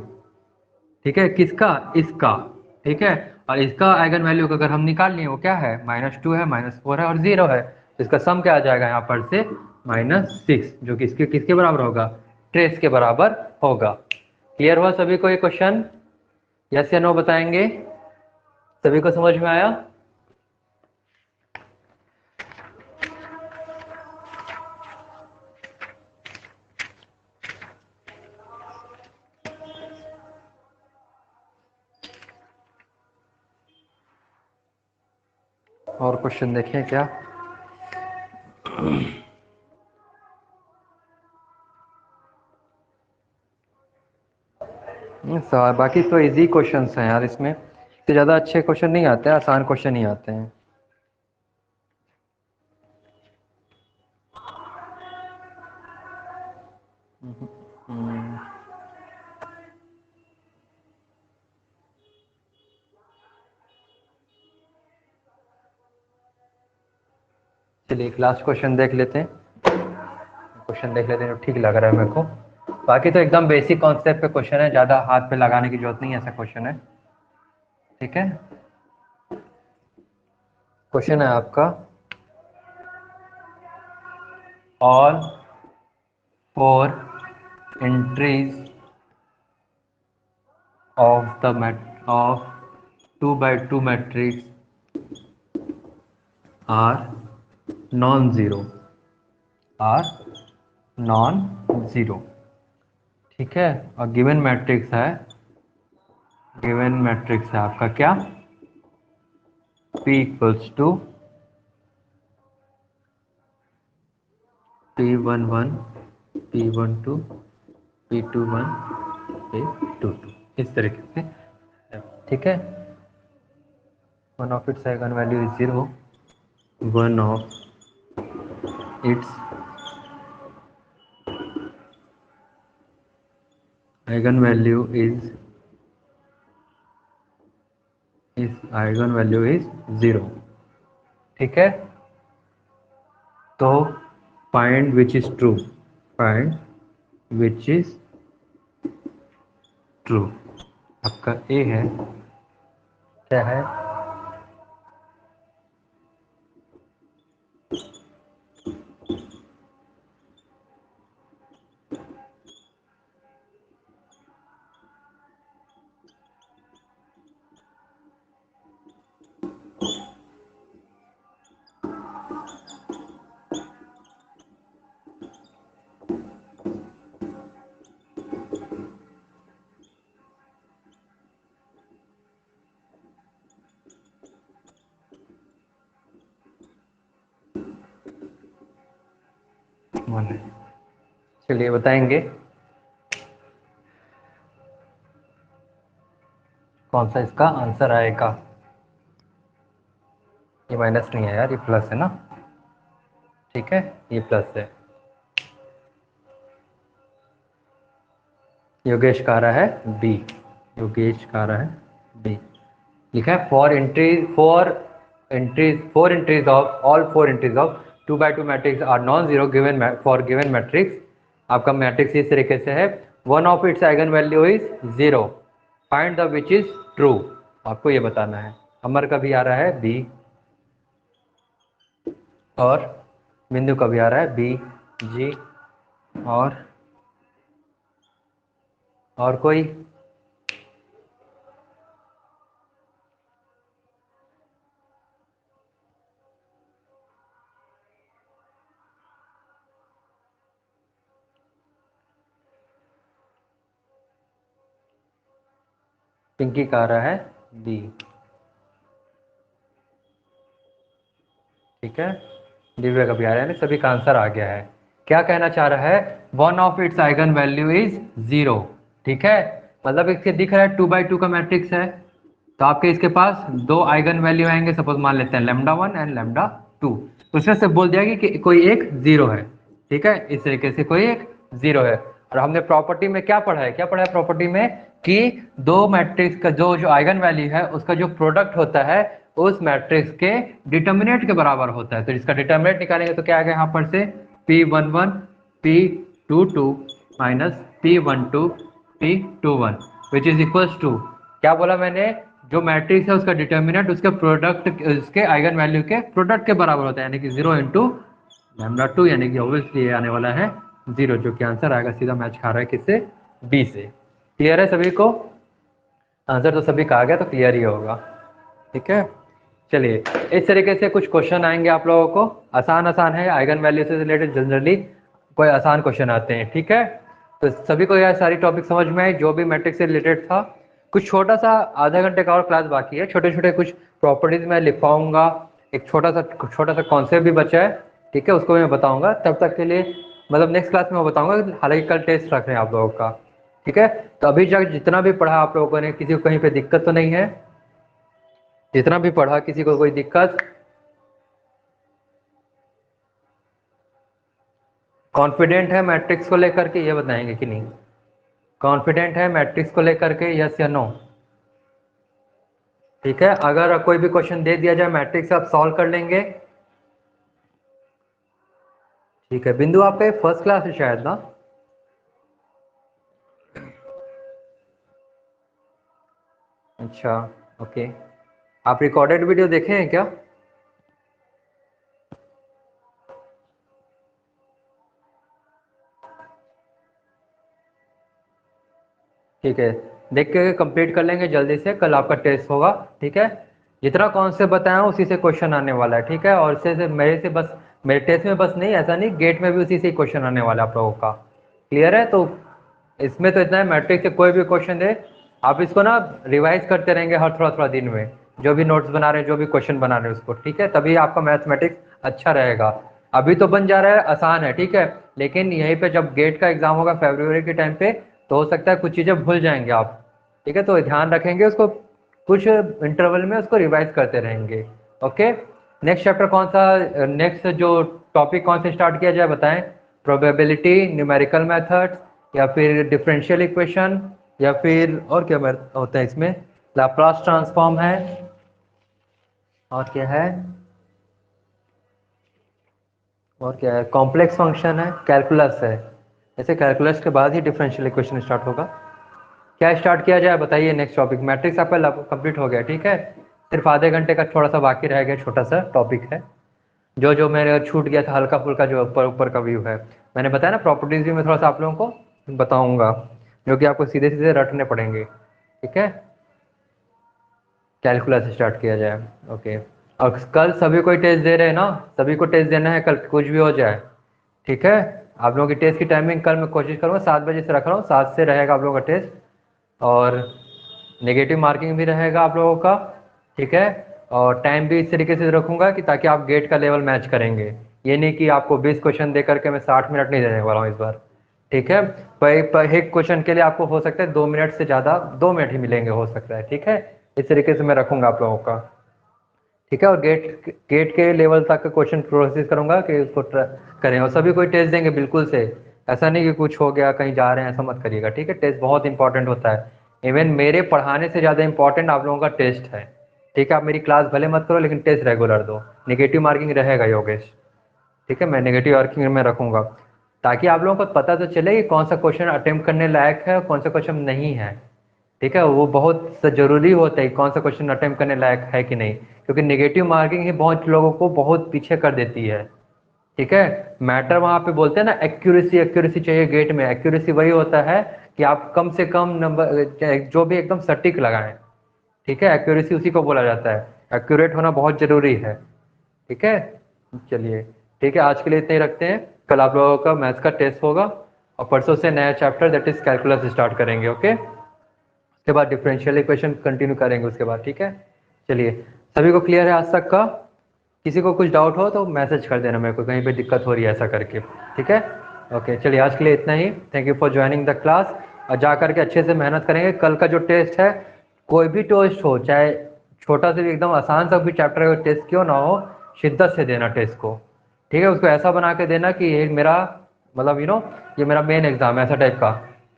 ठीक है, किसका? इसका, ठीक है। और इसका आइगन वैल्यू का अगर हम निकाल लिए, वो क्या है? -2 है, -4 है और 0 है, तो इसका सम क्या आ जाएगा यहाँ पर से? -6, जो कि इसके किसके बराबर होगा? ट्रेस के बराबर होगा। क्लियर हुआ सभी को ये क्वेश्चन? यस या नो बताएंगे? सभी को समझ में आया? और क्वेश्चन देखें क्या? बाकी तो इजी क्वेश्चंस हैं यार, इसमें इससे ज़्यादा अच्छे क्वेश्चन नहीं आते हैं, आसान क्वेश्चन ही आते हैं। चलिए एक लास्ट क्वेश्चन देख लेते हैं, जो ठीक लग रहा है मेरे को। बाकी तो एकदम बेसिक कॉन्सेप्ट पे क्वेश्चन है, ज़्यादा हाथ पे लगाने की जरूरत नहीं है, ऐसा क्वेश्चन है, ठीक है। क्वेश्चन है आपका, all 4 entries of the of 2 by 2 matrix are non zero, are non zero, ठीक है। और गिवन मैट्रिक्स है आपका क्या? P equals to P11 P12 P21 P22, इस तरीके से ठीक है, one of its eigenvalue is 0, one of its eigenvalue is 0। ठीक है, तो find which is true, find which is true. आपका ए है, क्या है, वन है। चलिए बताएंगे कौन सा इसका आंसर आएगा। ये माइनस नहीं है यार, ये प्लस है ना, ठीक है, ये प्लस है। योगेश कह रहा है बी, योगेश कह रहा है बी। लिखा है four entries of all four entries of 2x2 matrix are non zero given for given matrix. आपका मैट्रिक्स इस तरीके से है, one of its eigenvalue is 0, find the which is true. आपको ये बताना है। अमर का भी आ रहा है बी, और बिंदु का भी आ रहा है बी जी, और कोई, पिंकी का आ रहा है बी। ठीक है, दिव्या का भी आ रहा है, सभी का आंसर आ गया है। क्या कहना चाह रहा है, one of its eigenvalue is 0। ठीक है, मतलब इसके दिख रहा है 2x2 का मैट्रिक्स है, तो आपके इसके पास दो आइगन वैल्यू आएंगे, सपोज मान लेते हैं λ1 एंड λ2। उसमें से बोल दिया कि कोई एक 0 है। ठीक है, इस तरीके से कोई एक 0 है। और हमने प्रॉपर्टी में क्या पढ़ा है, प्रॉपर्टी में कि दो मैट्रिक्स का जो आइगन वैल्यू है उसका जो प्रोडक्ट होता है उस मैट्रिक्स के डिटर्मिनेंट के बराबर होता है। तो इसका डिटर्मिनेंट निकालेंगे तो क्या आ गया यहाँ पर से, P11 P22 minus P12 P21 which is equals to, क्या बोला मैंने, जो मैट्रिक्स है उसका डिटर्मिनेंट उसके प्रोडक्ट, उसके आइगन वैल्यू के प्रोडक्ट के बराबर होता है, यानी कि 0 इंटू λ2, यानी कि ऑब्वियसली ये आने वाला है 0, जो कि आंसर आएगा सीधा मैच खा रहा है किससे, बी से। क्लियर है सभी को, आंसर तो सभी का आ गया तो क्लियर ही होगा। ठीक है, चलिए इस तरीके से कुछ क्वेश्चन आएंगे आप लोगों को, आसान आसान है, आइगन वैल्यू से रिलेटेड जनरली कोई आसान क्वेश्चन आते हैं। ठीक है, तो सभी को यह सारी टॉपिक समझ में आई जो भी मैट्रिक्स से रिलेटेड था। कुछ छोटा सा आधा घंटे का और क्लास बाकी है, छोटे छोटे कुछ प्रॉपर्टीज मैं लिखवाऊंगा, एक छोटा सा कॉन्सेप्ट भी बचा है। ठीक है, उसको मैं बताऊंगा, तब तक के लिए मतलब नेक्स्ट क्लास में मैं बताऊंगा। हालांकि कल टेस्ट रख रहे हैं आप लोगों का। ठीक है, तो अभी तक जितना भी पढ़ा आप लोगों ने, किसी को कहीं पे दिक्कत तो नहीं है, जितना भी पढ़ा किसी को कोई दिक्कत, कॉन्फिडेंट है मैट्रिक्स को लेकर के, ये बताएंगे कि नहीं, कॉन्फिडेंट है मैट्रिक्स को लेकर के, यस या नो। ठीक है, अगर कोई भी क्वेश्चन दे दिया जाए मैट्रिक्स आप सॉल्व कर लेंगे। ठीक है, बिंदु आपका फर्स्ट क्लास है शायद ना, अच्छा ओके। आप रिकॉर्डेड वीडियो देखे हैं क्या, ठीक है, देख के कंप्लीट कर लेंगे जल्दी से, कल आपका टेस्ट होगा। ठीक है, जितना कॉन्सेप्ट बताया उसी से क्वेश्चन आने वाला है। ठीक है, और इससे मेरे से बस, मेरे टेस्ट में बस नहीं, ऐसा नहीं, गेट में भी उसी से क्वेश्चन आने वाला है आप लोगों का। क्लियर है, तो इसमें तो इतना है, मैट्रिक्स से कोई भी क्वेश्चन दे आप इसको ना रिवाइज करते रहेंगे हर थोड़ा थोड़ा दिन में, जो भी नोट्स बना रहे हैं, जो भी क्वेश्चन बना रहे हैं उसको। ठीक है, तभी आपका मैथमेटिक्स अच्छा रहेगा। अभी तो बन जा रहा है, आसान है। ठीक है, लेकिन यहीं पे जब गेट का एग्जाम होगा फरवरी के टाइम पे, तो हो सकता है कुछ चीज़ें भूल जाएंगे आप। ठीक है, तो ध्यान रखेंगे उसको, कुछ इंटरवल में उसको रिवाइज करते रहेंगे। ओके, नेक्स्ट चैप्टर कौन सा, नेक्स्ट जो टॉपिक कौन से स्टार्ट किया जाए बताएं? प्रोबेबिलिटी, न्यूमेरिकल मेथड्स, या फिर डिफरेंशियल इक्वेशन, या फिर और क्या होता है इसमें? लाप्लास ट्रांसफॉर्म है, और क्या है, और क्या है, कॉम्प्लेक्स फंक्शन है, कैलकुलस है। ऐसे कैलकुलस के बाद ही डिफरेंशियल इक्वेशन स्टार्ट होगा। क्या स्टार्ट किया जाए बताइए? नेक्स्ट टॉपिक मैट्रिक्स आपका कंप्लीट हो गया, ठीक है। सिर्फ आधे घंटे का थोड़ा सा बाकी रह गया, छोटा सा टॉपिक है जो जो मेरे छूट गया था, हल्का फुल्का जो ऊपर ऊपर का व्यू है। मैंने बताया ना, प्रॉपर्टीज भी मैं थोड़ा सा आप लोगों को बताऊंगा, जो कि आपको सीधे सीधे रटने पड़ेंगे, ठीक है। कैलकुलस स्टार्ट किया जाए, ओके। और कल सभी को टेस्ट दे रहे हैं ना? सभी को टेस्ट देना है कल, कुछ भी हो जाए, ठीक है। आप लोगों की टेस्ट की टाइमिंग कल मैं कोशिश करूँगा 7 बजे से रख रहा हूँ, 7 से रहेगा आप लोगों का टेस्ट। और नेगेटिव मार्किंग भी रहेगा आप लोगों का, ठीक है। और टाइम भी इस तरीके से रखूंगा कि ताकि आप गेट का लेवल मैच करेंगे। ये नहीं कि आपको 20 क्वेश्चन दे करके मैं 60 मिनट नहीं देने वाला हूँ इस बार, ठीक है। पर एक क्वेश्चन के लिए आपको हो सकता है 2 मिनट से ज़्यादा, 2 मिनट ही मिलेंगे हो सकता है, ठीक है। इस तरीके से मैं रखूंगा आप लोगों का, ठीक है। और गेट गेट के लेवल तक क्वेश्चन प्रोसेस करूंगा कि उसको करें, और सभी कोई टेस्ट देंगे बिल्कुल से। ऐसा नहीं कि कुछ हो गया कहीं जा रहे हैं, ऐसा मत करिएगा, ठीक है। टेस्ट बहुत इंपॉर्टेंट होता है, इवन मेरे पढ़ाने से ज़्यादा इंपॉर्टेंट आप लोगों का टेस्ट है, ठीक है। आप मेरी क्लास भले मत करो लेकिन टेस्ट रेगुलर दो। नेगेटिव मार्किंग रहेगा योगेश, ठीक है। मैं नेगेटिव मार्किंग में रखूंगा ताकि आप लोगों को पता तो चले कि कौन सा क्वेश्चन अटेम्प्ट करने लायक है और कौन सा क्वेश्चन नहीं है, ठीक है। वो बहुत जरूरी होता है कौन सा क्वेश्चन अटेम्प्ट करने लायक है कि नहीं, क्योंकि नेगेटिव मार्किंग ही बहुत लोगों को बहुत पीछे कर देती है, ठीक है। मैटर वहां पे बोलते हैं ना, एक्यूरेसी, एक्यूरेसी चाहिए गेट में। एक्यूरेसी वही होता है कि आप कम से कम नंबर जो भी एकदम सटीक लगाएं, ठीक है। एक्यूरेसी उसी को बोला जाता है, एक्यूरेट होना बहुत जरूरी है, ठीक है। चलिए, ठीक है, आज के लिए इतना ही रखते हैं। कल आप लोगों का मैथ्स का टेस्ट होगा और परसों से नया chapter that is calculus start करेंगे, ओके। उसके बाद डिफरेंशियल इक्वेशन कंटिन्यू करेंगे उसके बाद, ठीक है। चलिए, सभी को क्लियर है आज तक का? किसी को कुछ डाउट हो तो मैसेज कर देना मेरे को, कहीं पे दिक्कत हो रही है ऐसा करके, ठीक है। ओके, चलिए आज के लिए इतना ही। Thank you for joining the class. और जा करके अच्छे से मेहनत करेंगे। कल का जो टेस्ट है, कोई भी टेस्ट हो, चाहे छोटा से भी एकदम आसान सा भी चैप्टर का टेस्ट क्यों ना हो, शिद्दत से देना टेस्ट को, ठीक है। उसको ऐसा बना के देना कि ये मेरा मतलब ये मेरा मेन एग्जाम है, ऐसा टाइप का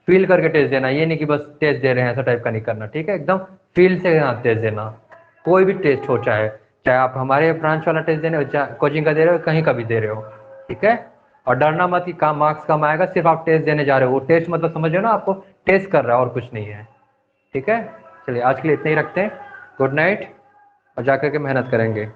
फील करके टेस्ट देना। ये नहीं कि बस टेस्ट दे रहे हैं ऐसा टाइप का नहीं करना, ठीक है। एकदम फील से टेस्ट देना, कोई भी टेस्ट हो, चाहे चाहे आप हमारे ब्रांच वाला टेस्ट दे रहे हो, चाहे कोचिंग का दे रहे हो, कहीं का भी दे रहे हो, ठीक है। और डरना मत कि काम मार्क्स कम आएगा, सिर्फ आप टेस्ट देने जा रहे हो। वो टेस्ट मतलब समझ रहे हो ना, आपको टेस्ट कर रहा है और कुछ नहीं है, ठीक है। चलिए आज के लिए इतना ही रखते हैं। गुड नाइट, और जा करके मेहनत करेंगे।